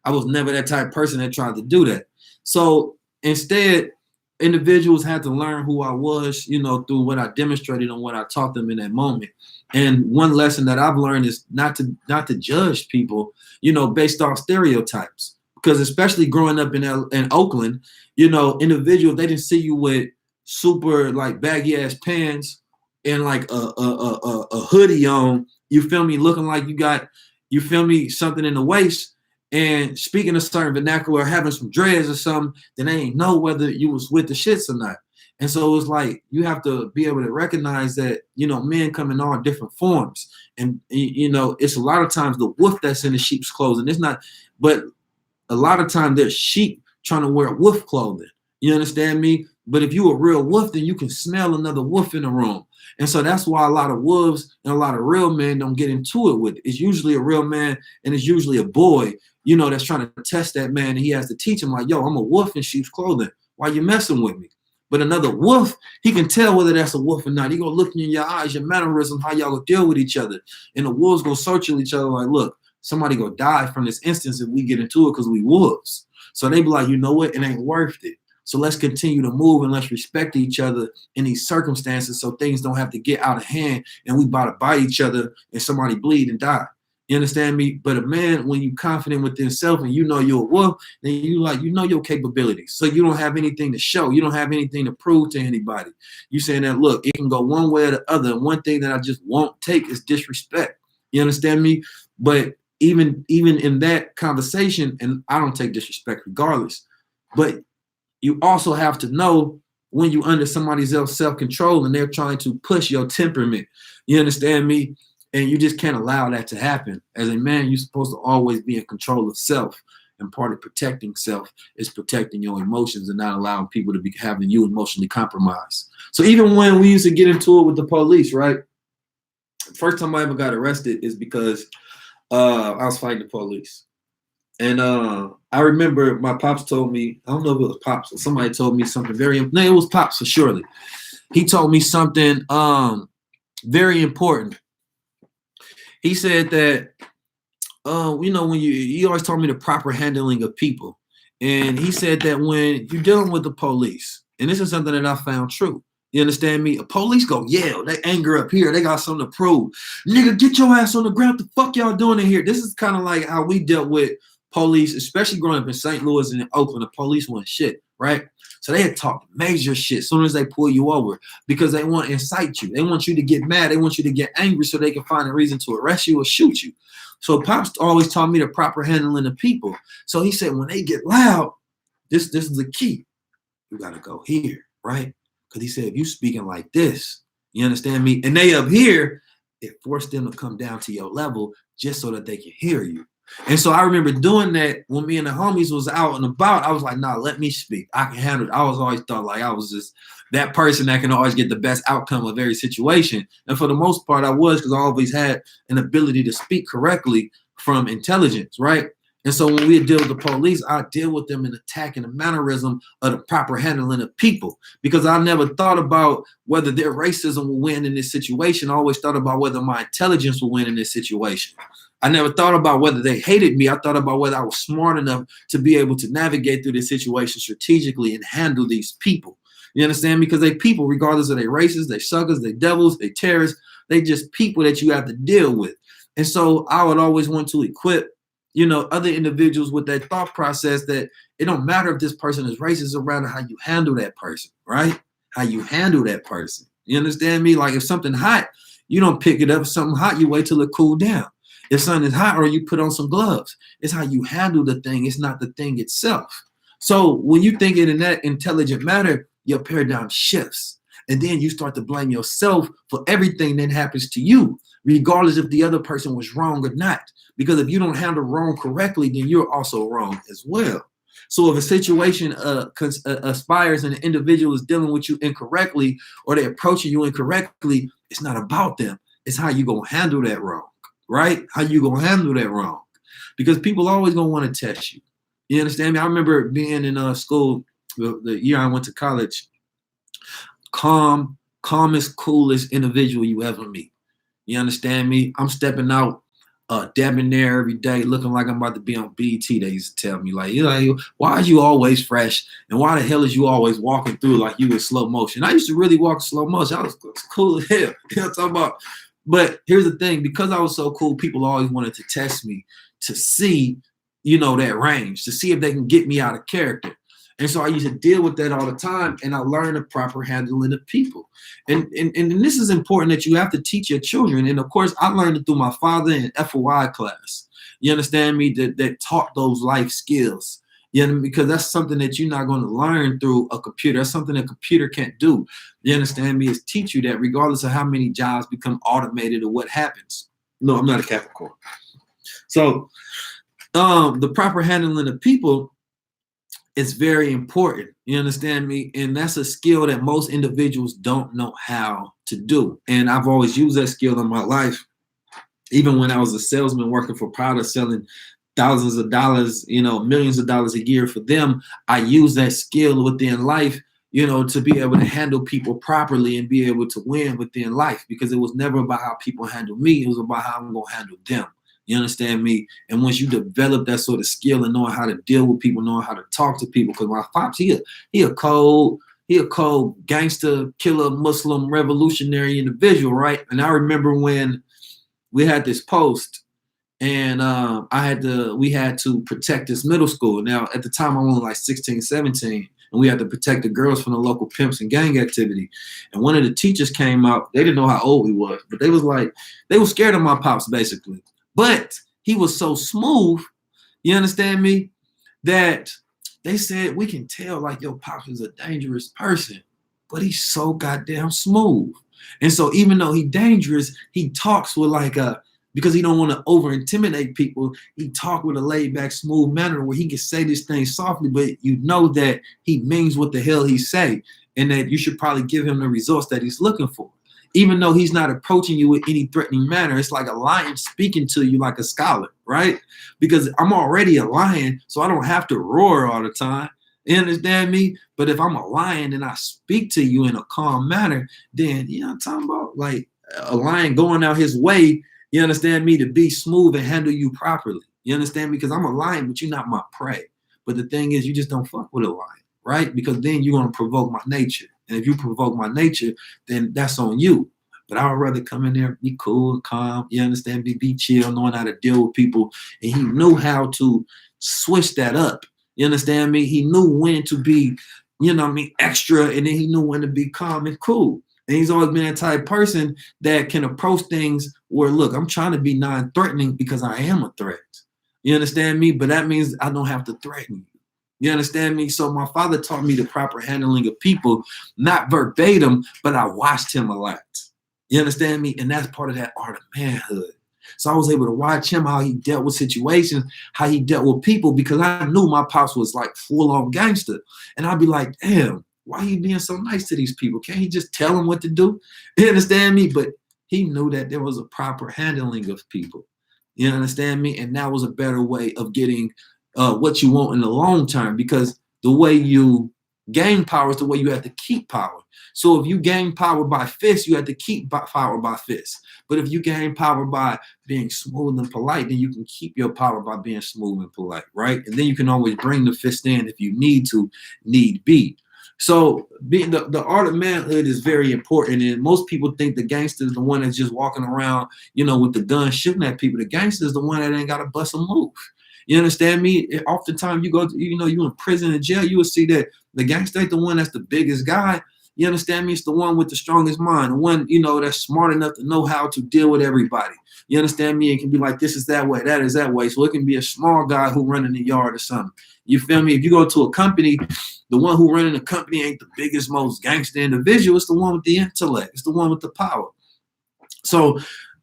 I was never that type of person that tried to do that. So instead, individuals had to learn who I was, through what I demonstrated and what I taught them in that moment. And one lesson that I've learned is not to judge people, based off stereotypes. Because especially growing up in Oakland, individuals, they didn't see you with super like baggy ass pants and like a hoodie on, you feel me, looking like you got, you feel me, something in the waist and speaking a certain vernacular, having some dreads or something, then they ain't know whether you was with the shits or not. And so it's like you have to be able to recognize that, men come in all different forms. And, it's a lot of times the wolf that's in the sheep's clothing. It's not, but a lot of times there's sheep trying to wear wolf clothing. You understand me? But if you a real wolf, then you can smell another wolf in the room. And so that's why a lot of wolves and a lot of real men don't get into it with it. It's usually a real man, and it's usually a boy, you know, that's trying to test that man, and he has to teach him like, yo, I'm a wolf in sheep's clothing. Why you messing with me? But another wolf, he can tell whether that's a wolf or not. He gonna look in your eyes, your mannerism, how y'all gonna deal with each other. And the wolves gonna search each other like, look, somebody gonna die from this instance if we get into it because we wolves. So they be like, you know what? It ain't worth it. So let's continue to move and let's respect each other in these circumstances so things don't have to get out of hand and we about to bite each other and somebody bleed and die. You understand me? But a man, when you confident within self and you know you're a wolf, then you know your capabilities. So you don't have anything to show. You don't have anything to prove to anybody. You saying that, look, it can go one way or the other. And one thing that I just won't take is disrespect. You understand me? But even in that conversation, and I don't take disrespect regardless, but you also have to know when you under somebody else's self-control and they're trying to push your temperament. You understand me? And you just can't allow that to happen. As a man, you're supposed to always be in control of self. And part of protecting self is protecting your emotions and not allowing people to be having you emotionally compromised. So even when we used to get into it with the police, right? First time I ever got arrested is because I was fighting the police. And I remember my pops told me, I don't know if it was pops or somebody told me something no, it was pops for surely. He told me something very important. He said that, you know, when you always told me the proper handling of people. And he said that when you're dealing with the police, and this is something that I found true. You understand me? A police go yell, they anger up here, they got something to prove. Nigga, get your ass on the ground. What the fuck y'all doing in here? This is kind of like how we dealt with police, especially growing up in St. Louis and in Oakland. The police want shit, right? So they had talked major shit as soon as they pull you over because they want to incite you. They want you to get mad. They want you to get angry so they can find a reason to arrest you or shoot you. So Pops always taught me the proper handling of people. So he said, when they get loud, this is the key. You got to go here, right? Because he said, if you speaking like this, you understand me? And they up here, it forced them to come down to your level just so that they can hear you. And so I remember doing that when me and the homies was out and about. I was like, nah, let me speak. I can handle it. I was always thought like I was just that person that can always get the best outcome of every situation. And for the most part, I was, because I always had an ability to speak correctly from intelligence, right? And so when we deal with the police, I deal with them in attack and the mannerism of the proper handling of people, because I never thought about whether their racism will win in this situation. I always thought about whether my intelligence will win in this situation. I never thought about whether they hated me. I thought about whether I was smart enough to be able to navigate through this situation strategically and handle these people. You understand? Because they people, regardless of their races, they suckers, they devils, they terrorists, they just people that you have to deal with. And so I would always want to equip, you know, other individuals with that thought process that it don't matter if this person is racist, or rather how you handle that person, right? How you handle that person. You understand me? Like if something hot, you don't pick it up. If something hot, you wait till it cool down. If something is hot, or you put on some gloves. It's how you handle the thing. It's not the thing itself. So when you think it in that intelligent manner, your paradigm shifts. And then you start to blame yourself for everything that happens to you, regardless if the other person was wrong or not. Because if you don't handle wrong correctly, then you're also wrong as well. So if a situation aspires and an individual is dealing with you incorrectly, or they're approaching you incorrectly, it's not about them. It's how you gonna handle that wrong, right? How you gonna handle that wrong? Because people always gonna want to test you. You understand me? I remember being in school the year I went to college. Calmest, coolest individual you ever meet. You understand me? I'm stepping out, debonair every day, looking like I'm about to be on BT. They used to tell me, like, you know, why are you always fresh? And why the hell is you always walking through like you in slow motion? I used to really walk in slow motion. I was cool as hell. You know what I'm talking about? But here's the thing, because I was so cool, people always wanted to test me to see, you know, that range, to see if they can get me out of character. And so I used to deal with that all the time, and I learned the proper handling of people. And this is important that you have to teach your children. And of course, I learned it through my father in FOI class. You understand me? That taught those life skills. You know, because that's something that you're not going to learn through a computer. That's something a computer can't do. You understand me? Is teach you that regardless of how many jobs become automated or what happens. No, I'm not a Capricorn. So the proper handling of people It's very important. You understand me? And that's a skill that most individuals don't know how to do. And I've always used that skill in my life. Even when I was a salesman working for Prada, selling thousands of dollars, millions of dollars a year for them, I use that skill within life, to be able to handle people properly and be able to win within life, because it was never about how people handle me. It was about how I'm going to handle them. You understand me? And once you develop that sort of skill and knowing how to deal with people, knowing how to talk to people, because my pops, he a cold gangster, killer, Muslim, revolutionary individual, right? And I remember when we had this post, and we had to protect this middle school. Now, at the time, I was only like 16, 17, and we had to protect the girls from the local pimps and gang activity. And one of the teachers came out. They didn't know how old he was, but they were scared of my pops, basically. But he was so smooth, you understand me, that they said, we can tell like your pops is a dangerous person, but he's so goddamn smooth. And so even though he's dangerous, he talks with because he don't want to over intimidate people, he talk with a laid back, smooth manner where he can say this thing softly, but you know that he means what the hell he say, and that you should probably give him the results that he's looking for. Even though he's not approaching you with any threatening manner, it's like a lion speaking to you like a scholar, right? Because I'm already a lion, so I don't have to roar all the time. You understand me? But if I'm a lion and I speak to you in a calm manner, then, you know what I'm talking about? Like a lion going out his way, you understand me, to be smooth and handle you properly. You understand me? Because I'm a lion, but you're not my prey. But the thing is, you just don't fuck with a lion, right? Because then you're going to provoke my nature. And if you provoke my nature, then that's on you. But I would rather come in there, be cool and calm, you understand, be chill, knowing how to deal with people. And he knew how to switch that up. You understand me? He knew when to be, extra, and then he knew when to be calm and cool. And he's always been that type of person that can approach things where, look, I'm trying to be non-threatening because I am a threat. You understand me? But that means I don't have to threaten you. You understand me? So my father taught me the proper handling of people, not verbatim, but I watched him a lot. You understand me? And that's part of that art of manhood. So I was able to watch him, how he dealt with situations, how he dealt with people, because I knew my pops was like full-on gangster. And I'd be like, damn, why are you being so nice to these people? Can't he just tell them what to do? You understand me? But he knew that there was a proper handling of people. You understand me? And that was a better way of getting what you want in the long term, because the way you gain power is the way you have to keep power. So if you gain power by fist, you have to keep power by fist. But if you gain power by being smooth and polite, then you can keep your power by being smooth and polite, right? And then you can always bring the fist in if you need be. So being the art of manhood is very important. And most people think the gangster is the one that's just walking around, with the gun shooting at people. The gangster is the one that ain't got to bust a move. You understand me? Oftentimes you go to, you in prison and jail, you will see that the gangster ain't the one that's the biggest guy. You understand me? It's the one with the strongest mind, the one, that's smart enough to know how to deal with everybody. You understand me? It can be like, this is that way, that is that way. So it can be a small guy who running the yard or something. You feel me? If you go to a company, the one who running the company ain't the biggest, most gangster individual. It's the one with the intellect. It's the one with the power. So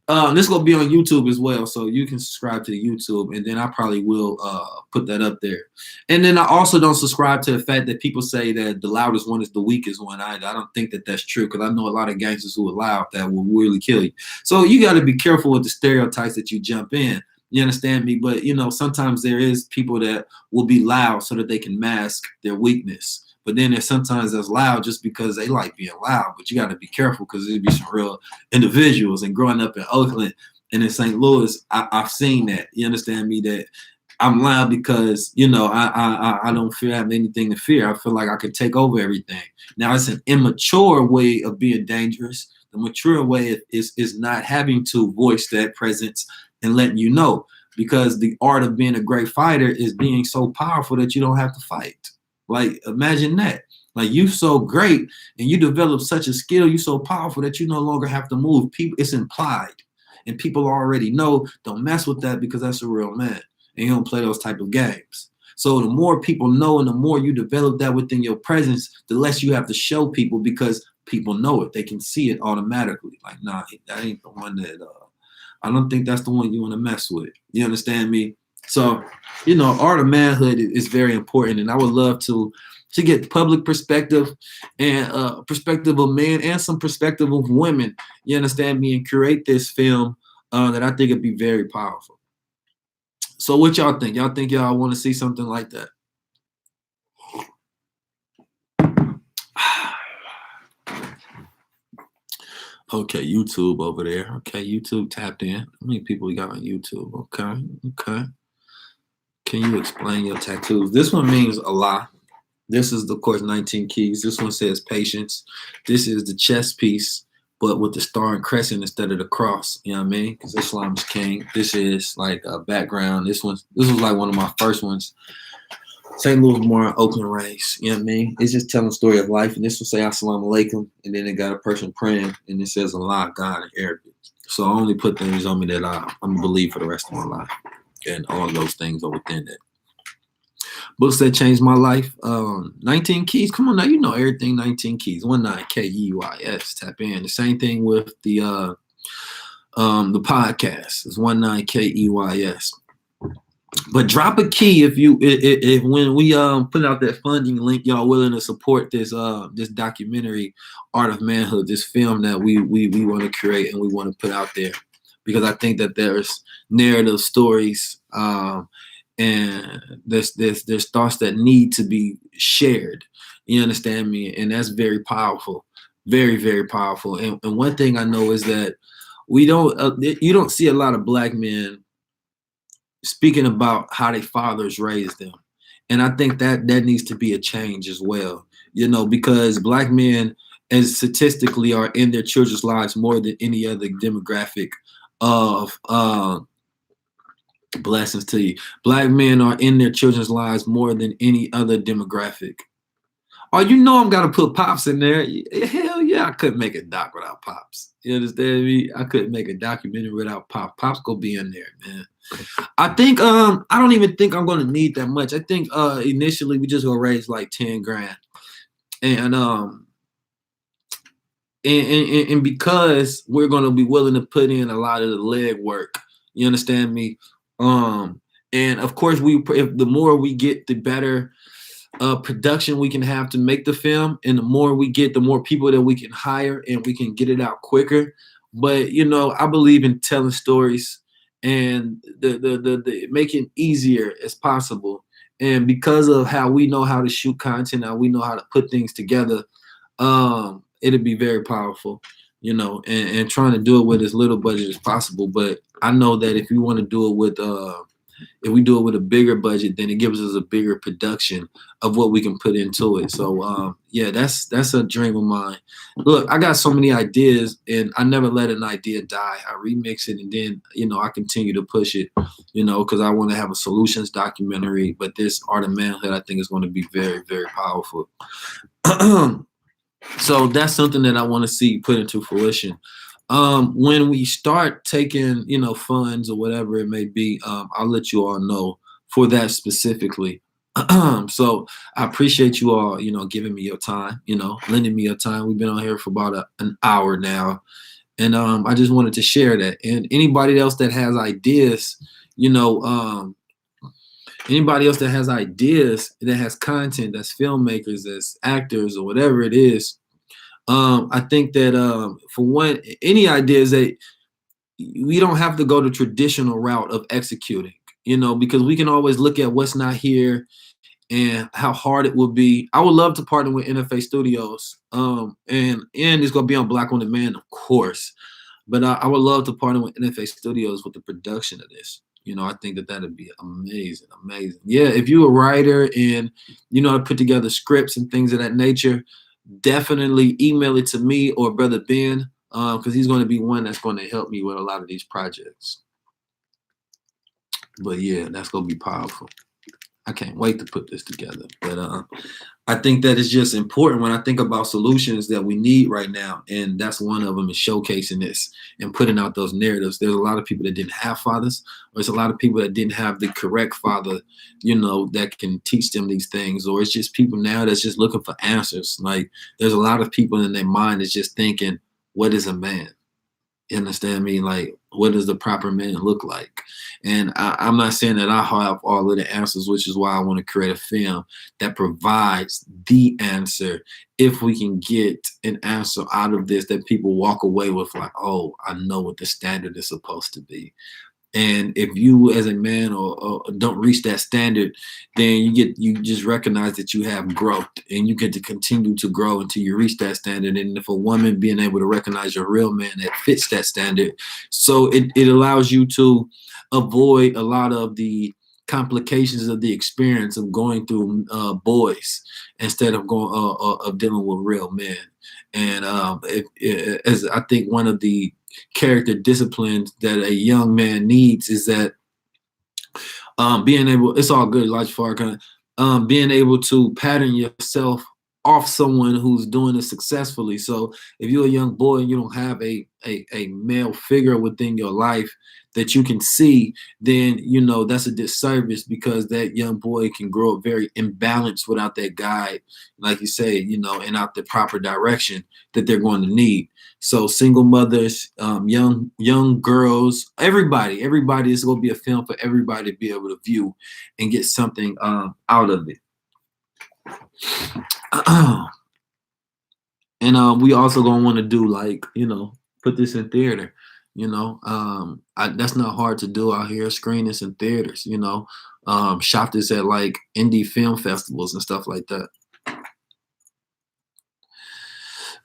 this is going to be on YouTube as well, so you can subscribe to the YouTube, and then I probably will put that up there. And then I also don't subscribe to the fact that people say that the loudest one is the weakest one. I don't think that that's true, because I know a lot of gangsters who are loud that will really kill you. So you got to be careful with the stereotypes that you jump in. You understand me? But, sometimes there is people that will be loud so that they can mask their weakness. But then there's sometimes that's loud just because they like being loud. But you got to be careful, because there'll be some real individuals. And growing up in Oakland and in St. Louis, I've seen that. You understand me? That I'm loud because, I don't have anything to fear. I feel like I could take over everything. Now, it's an immature way of being dangerous. The mature way is not having to voice that presence and letting you know. Because the art of being a great fighter is being so powerful that you don't have to fight. Like, imagine that. Like, you so great and you develop such a skill, you so powerful that you no longer have to move. People, it's implied. And people already know, don't mess with that, because that's a real man. And you don't play those type of games. So the more people know and the more you develop that within your presence, the less you have to show people, because people know it. They can see it automatically. Like, nah, that ain't the one that, I don't think that's the one you want to mess with. You understand me? So, Art of Manhood is very important, and I would love to get public perspective and perspective of men and some perspective of women. You understand me, and create this film that I think would be very powerful. So, what y'all think? Y'all think y'all want to see something like that? Okay, YouTube over there. Okay, YouTube tapped in. How many people we got on YouTube? Okay. Can you explain your tattoos? This one means a lot. This is, of course, 19 keys. This one says patience. This is the chest piece, but with the star and crescent instead of the cross. You know what I mean? Because Islam is king. This is like a background. This was like one of my first ones. St. Louis born, Oakland raised. You know what I mean? It's just telling the story of life. And this will say Assalamu alaikum. And then it got a person praying. And it says Allah, God in Arabic. So I only put things on me that I'm going to believe for the rest of my life. And all those things are within that. Books that changed my life. 19 keys. Come on now, you know everything. 19 keys. 19 Keys. Tap in. The same thing with the podcast. It's 19 Keys. But drop a key if when we put out that funding link, y'all willing to support this this documentary, Art of Manhood, this film that we want to create and we want to put out there, because I think that there's narrative stories. And there's thoughts that need to be shared. You understand me? And that's very powerful, very, very powerful. And one thing I know is that you don't see a lot of Black men speaking about how their fathers raised them. And I think that needs to be a change as well, because Black men, as statistically, are in their children's lives more than any other demographic of blessings to you. Black men are in their children's lives more than any other demographic. Oh, I'm gotta put Pops in there. Hell yeah, I couldn't make a doc without Pops. You understand me? I couldn't make a documentary without Pops. Pops gonna be in there, man. I think I don't even think I'm gonna need that much. I think initially we just gonna raise like 10 grand. And because we're gonna be willing to put in a lot of the leg work, you understand me? And of course, if the more we get, the better production we can have to make the film, and the more we get, the more people that we can hire, and we can get it out quicker. But I believe in telling stories and the making it easier as possible. And because of how we know how to shoot content, how we know how to put things together, it'll be very powerful. And trying to do it with as little budget as possible. But I know that if we want to do it with if we do it with a bigger budget, then it gives us a bigger production of what we can put into it. So yeah, that's a dream of mine. Look, I got so many ideas, and I never let an idea die. I remix it, and then I continue to push it, because I want to have a solutions documentary. But this Art of Manhood, I think, is going to be very, very powerful. So that's something that I want to see put into fruition. When we start taking, funds or whatever it may be, I'll let you all know for that specifically. So I appreciate you all, giving me your time, lending me your time. We've been on here for about an hour now. And I just wanted to share that. And anybody else that has ideas, anybody else that has ideas, that has content, that's filmmakers, that's actors, or whatever it is, I think that for one, any ideas that we don't have to go the traditional route of executing, because we can always look at what's not here and how hard it will be. I would love to partner with NFA Studios, and it's gonna be on Black on Demand, of course. But I would love to partner with NFA Studios with the production of this. I think that that'd be amazing, amazing. Yeah, if you're a writer and to put together scripts and things of that nature, definitely email it to me or Brother Ben, because he's going to be one that's going to help me with a lot of these projects. But yeah, that's going to be powerful. I can't wait to put this together. But I think that it's just important when I think about solutions that we need right now, and that's one of them, is showcasing this and putting out those narratives. There's a lot of people that didn't have fathers, or there's a lot of people that didn't have the correct father, that can teach them these things, or it's just people now that's just looking for answers. Like, there's a lot of people in their mind that's just thinking, what is a man? You understand me? Like, what does the proper man look like? And I'm not saying that I have all of the answers, which is why I want to create a film that provides the answer. If we can get an answer out of this that people walk away with, like, oh, I know what the standard is supposed to be. And if you as a man or don't reach that standard, then you just recognize that you have growth, and you get to continue to grow until you reach that standard. And if a woman being able to recognize your real man that fits that standard, so it allows you to avoid a lot of the complications of the experience of going through boys instead of going of dealing with real men. And as I think one of the character disciplines that a young man needs is that being able, it's all good, Elijah Farrakhan, being able to pattern yourself off someone who's doing it successfully. So if you're a young boy and you don't have a male figure within your life that you can see, then you know that's a disservice, because that young boy can grow up very imbalanced without that guide, like you say, you know, and out the proper direction that they're going to need. So single mothers, young girls, everybody is going to be a film for everybody to be able to view and get something out of it. And we also gonna want to do, like, you know, put this in theater. You know, that's not hard to do out here. Screen this in theaters. You know, shop this at like indie film festivals and stuff like that.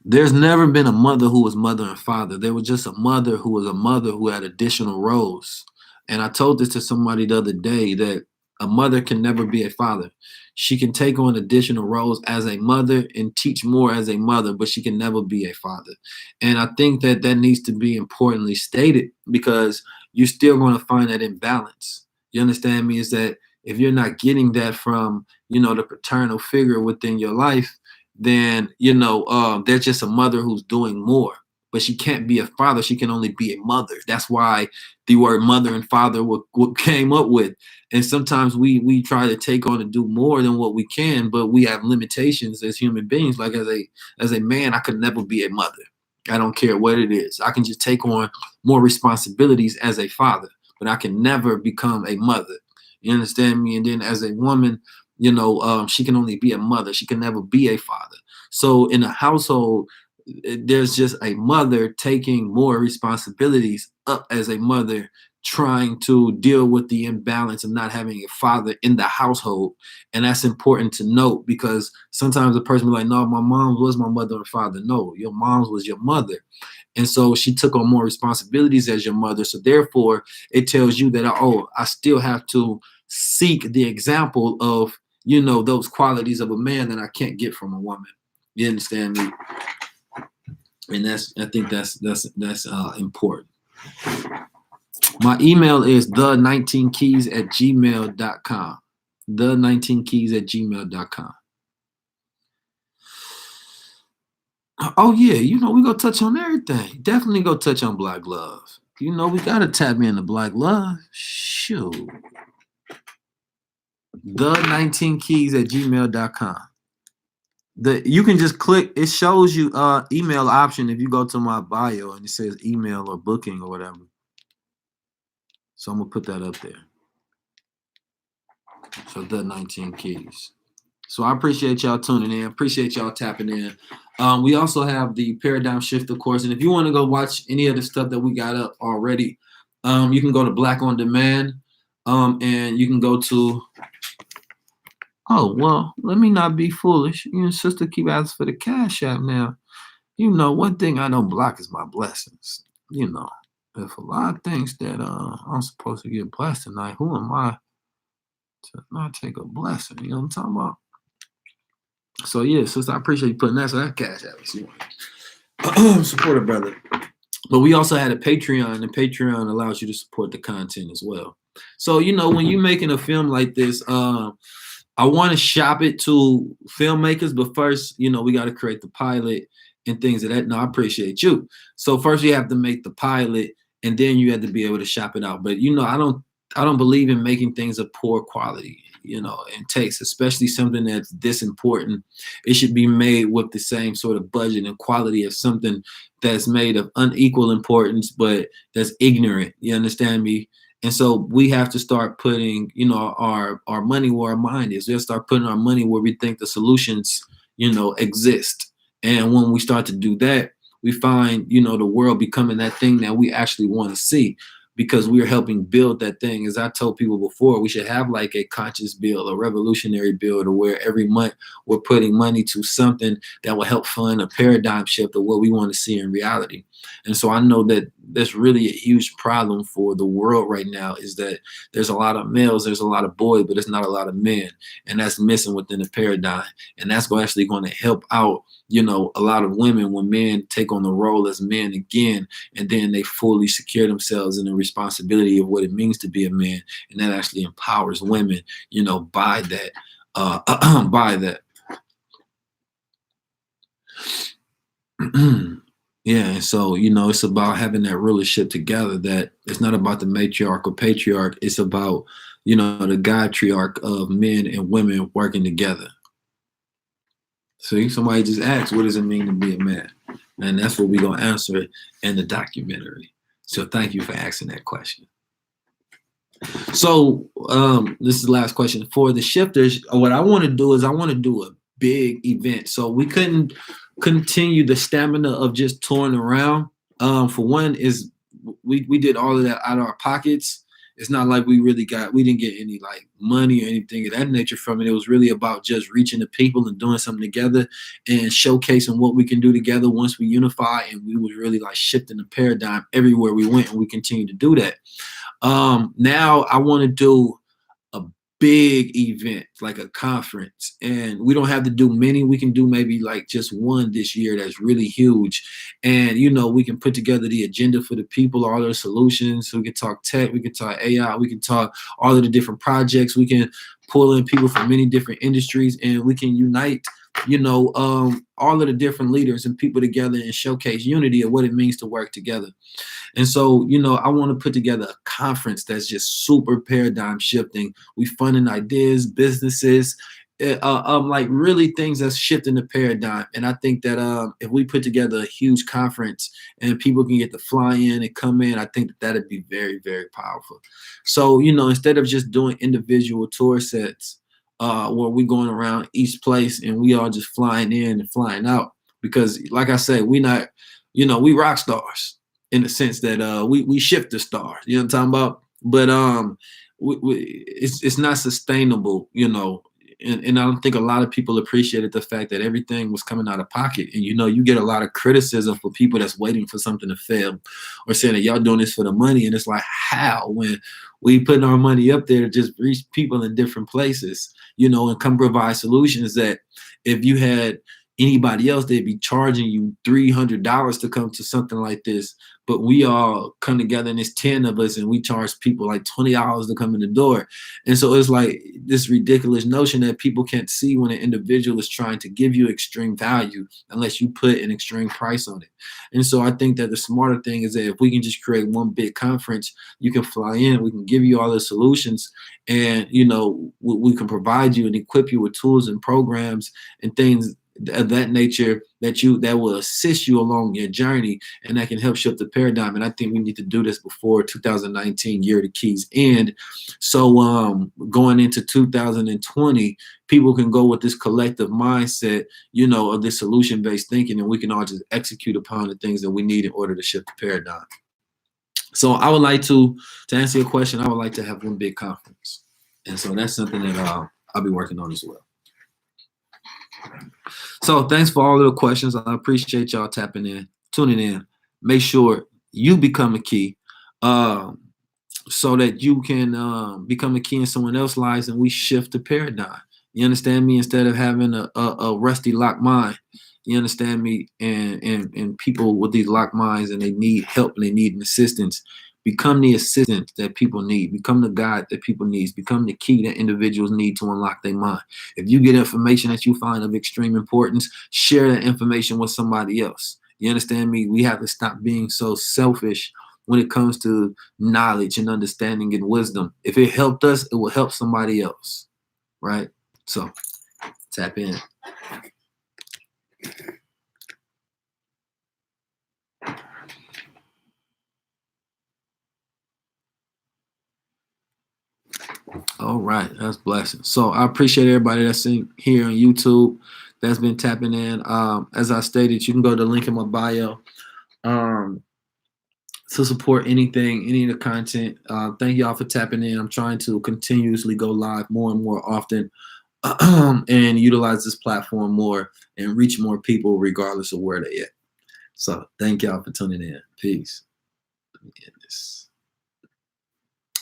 There's never been a mother who was mother and father. There was just a mother who was a mother who had additional roles. And I told this to somebody the other day, that a mother can never be a father. She can take on additional roles as a mother and teach more as a mother, but she can never be a father. And I think that that needs to be importantly stated, because you're still going to find that imbalance. You understand me? Is that if you're not getting that from, you know, the paternal figure within your life, then, you know, they're just a mother who's doing more, but she can't be a father. She can only be a mother. That's why the word mother and father what came up with. And sometimes we try to take on and do more than what we can, but we have limitations as human beings. Like as a man, I could never be a mother. I don't care what it is. I can just take on more responsibilities as a father, but I can never become a mother. You understand me? And then as a woman, you know, she can only be a mother. She can never be a father. So in a household, there's just a mother taking more responsibilities up as a mother, trying to deal with the imbalance of not having a father in the household. And that's important to note, because sometimes a person will be like, no, my mom was my mother and father. No, your mom was your mother. And so she took on more responsibilities as your mother. So therefore, it tells you that, oh, I still have to seek the example of, you know, those qualities of a man that I can't get from a woman. You understand me? And I think that's important. My email is the19keys@gmail.com. The19keys@gmail.com. Oh yeah, you know, we gonna touch on everything. Definitely go touch on Black Love. You know, we gotta tap into Black Love. Shoot. The19keys@gmail.com. You can just click, it shows you email option if you go to my bio and it says email or booking or whatever. So I'm gonna put that up there. So the 19 keys. So I appreciate y'all tuning in. Appreciate y'all tapping in. We also have the Paradigm Shift, of course. And if you want to go watch any of the stuff that we got up already, you can go to Black on Demand, and you can go to. Oh, well, let me not be foolish. You know, sister keep asking for the Cash App now. You know, one thing I don't block is my blessings. You know, if a lot of things that I'm supposed to get blessed tonight, who am I to not take a blessing? You know what I'm talking about? So, yeah, sister, I appreciate you putting that. So that Cash App is you want. Support a brother. But we also had a Patreon, and Patreon allows you to support the content as well. So, you know, when you're making a film like this, I want to shop it to filmmakers, but first, you know, we got to create the pilot and things of that. No, I appreciate you. So first you have to make the pilot, and then you have to be able to shop it out. But, you know, I don't I don't believe in making things of poor quality, and taste, especially something that's this important. It should be made with the same sort of budget and quality as something that's made of unequal importance, but that's ignorant. You understand me? And so we have to start putting, our money where our mind is. We have to start putting our money where we think the solutions, exist. And when we start to do that, we find, the world becoming that thing that we actually want to see, because we are helping build that thing. As I told people before, we should have like a conscious bill, a revolutionary bill, to where every month we're putting money to something that will help fund a paradigm shift of what we want to see in reality. And so I know that that's really a huge problem for the world right now, is that there's a lot of males, there's a lot of boys, but it's not a lot of men. And that's missing within the paradigm. And that's actually going to help out, a lot of women when men take on the role as men again, and then they fully secure themselves in the responsibility of what it means to be a man. And that actually empowers women, by that, by that. Yeah, and so it's about having that rulership together. That it's not about the matriarch or patriarch. It's about the godtriarch of men and women working together. See, somebody just asked, what does it mean to be a man? And that's what we're gonna answer in the documentary. So thank you for asking that question. So this is the last question for the shifters. What I want to do is I want to do a big event. So we couldn't continue the stamina of just touring around. For one, is we did all of that out of our pockets. It's not like we didn't get any like money or anything of that nature from it. It was really about just reaching the people and doing something together and showcasing what we can do together once we unify. And we was really like shifting the paradigm everywhere we went, and we continue to do that. Now I want to do a big event, like a conference, and we don't have to do many. We can do maybe like just one this year that's really huge. And, we can put together the agenda for the people, all their solutions. So we can talk tech, we can talk AI, we can talk all of the different projects. We can pull in people from many different industries, and we can unite, all of the different leaders and people together and showcase unity of what it means to work together. And so, I want to put together a conference that's just super paradigm shifting. We funding ideas, businesses, like really things that's shifting the paradigm. And I think that if we put together a huge conference and people can get to fly in and come in, I think that'd be very, very powerful. So, instead of just doing individual tour sets, where we going around each place and we all just flying in and flying out, because like I said, we not, we rock stars in the sense that we shift the stars, you know what I'm talking about? But it's not sustainable, and I don't think a lot of people appreciated the fact that everything was coming out of pocket. And you get a lot of criticism for people that's waiting for something to fail, or saying that y'all doing this for the money. And it's like, how, when we putting our money up there to just reach people in different places, and come provide solutions that if you had anybody else, they'd be charging you $300 to come to something like this. But we all come together, and it's 10 of us, and we charge people like $20 to come in the door. And so it's like this ridiculous notion that people can't see when an individual is trying to give you extreme value unless you put an extreme price on it. And so I think that the smarter thing is that if we can just create one big conference, you can fly in, we can give you all the solutions, and we can provide you and equip you with tools and programs and things of that nature that will assist you along your journey, and that can help shift the paradigm. And I think we need to do this before 2019 year of the keys end. So going into 2020, people can go with this collective mindset, of this solution-based thinking, and we can all just execute upon the things that we need in order to shift the paradigm. So I would like to answer your question, I would like to have one big conference. And so that's something that I'll be working on as well. So thanks for all of the questions. I appreciate y'all tapping in, tuning in. Make sure you become a key, so that you can become a key in someone else's lives, and we shift the paradigm. You understand me? Instead of having a rusty locked mind, you understand me? And people with these locked minds, and they need help and they need assistance. Become the assistant that people need. Become the guide that people need. Become the key that individuals need to unlock their mind. If you get information that you find of extreme importance, share that information with somebody else. You understand me? We have to stop being so selfish when it comes to knowledge and understanding and wisdom. If it helped us, it will help somebody else, right? So tap in. All right, that's blessing. So I appreciate everybody that's in here on YouTube that's been tapping in. As I stated, you can go to the link in my bio to support anything, any of the content. Thank y'all for tapping in. I'm trying to continuously go live more and more often and utilize this platform more and reach more people regardless of where they at. So thank y'all for tuning in. Peace. Let me end this.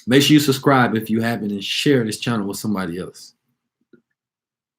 Make sure you subscribe if you haven't and share this channel with somebody else.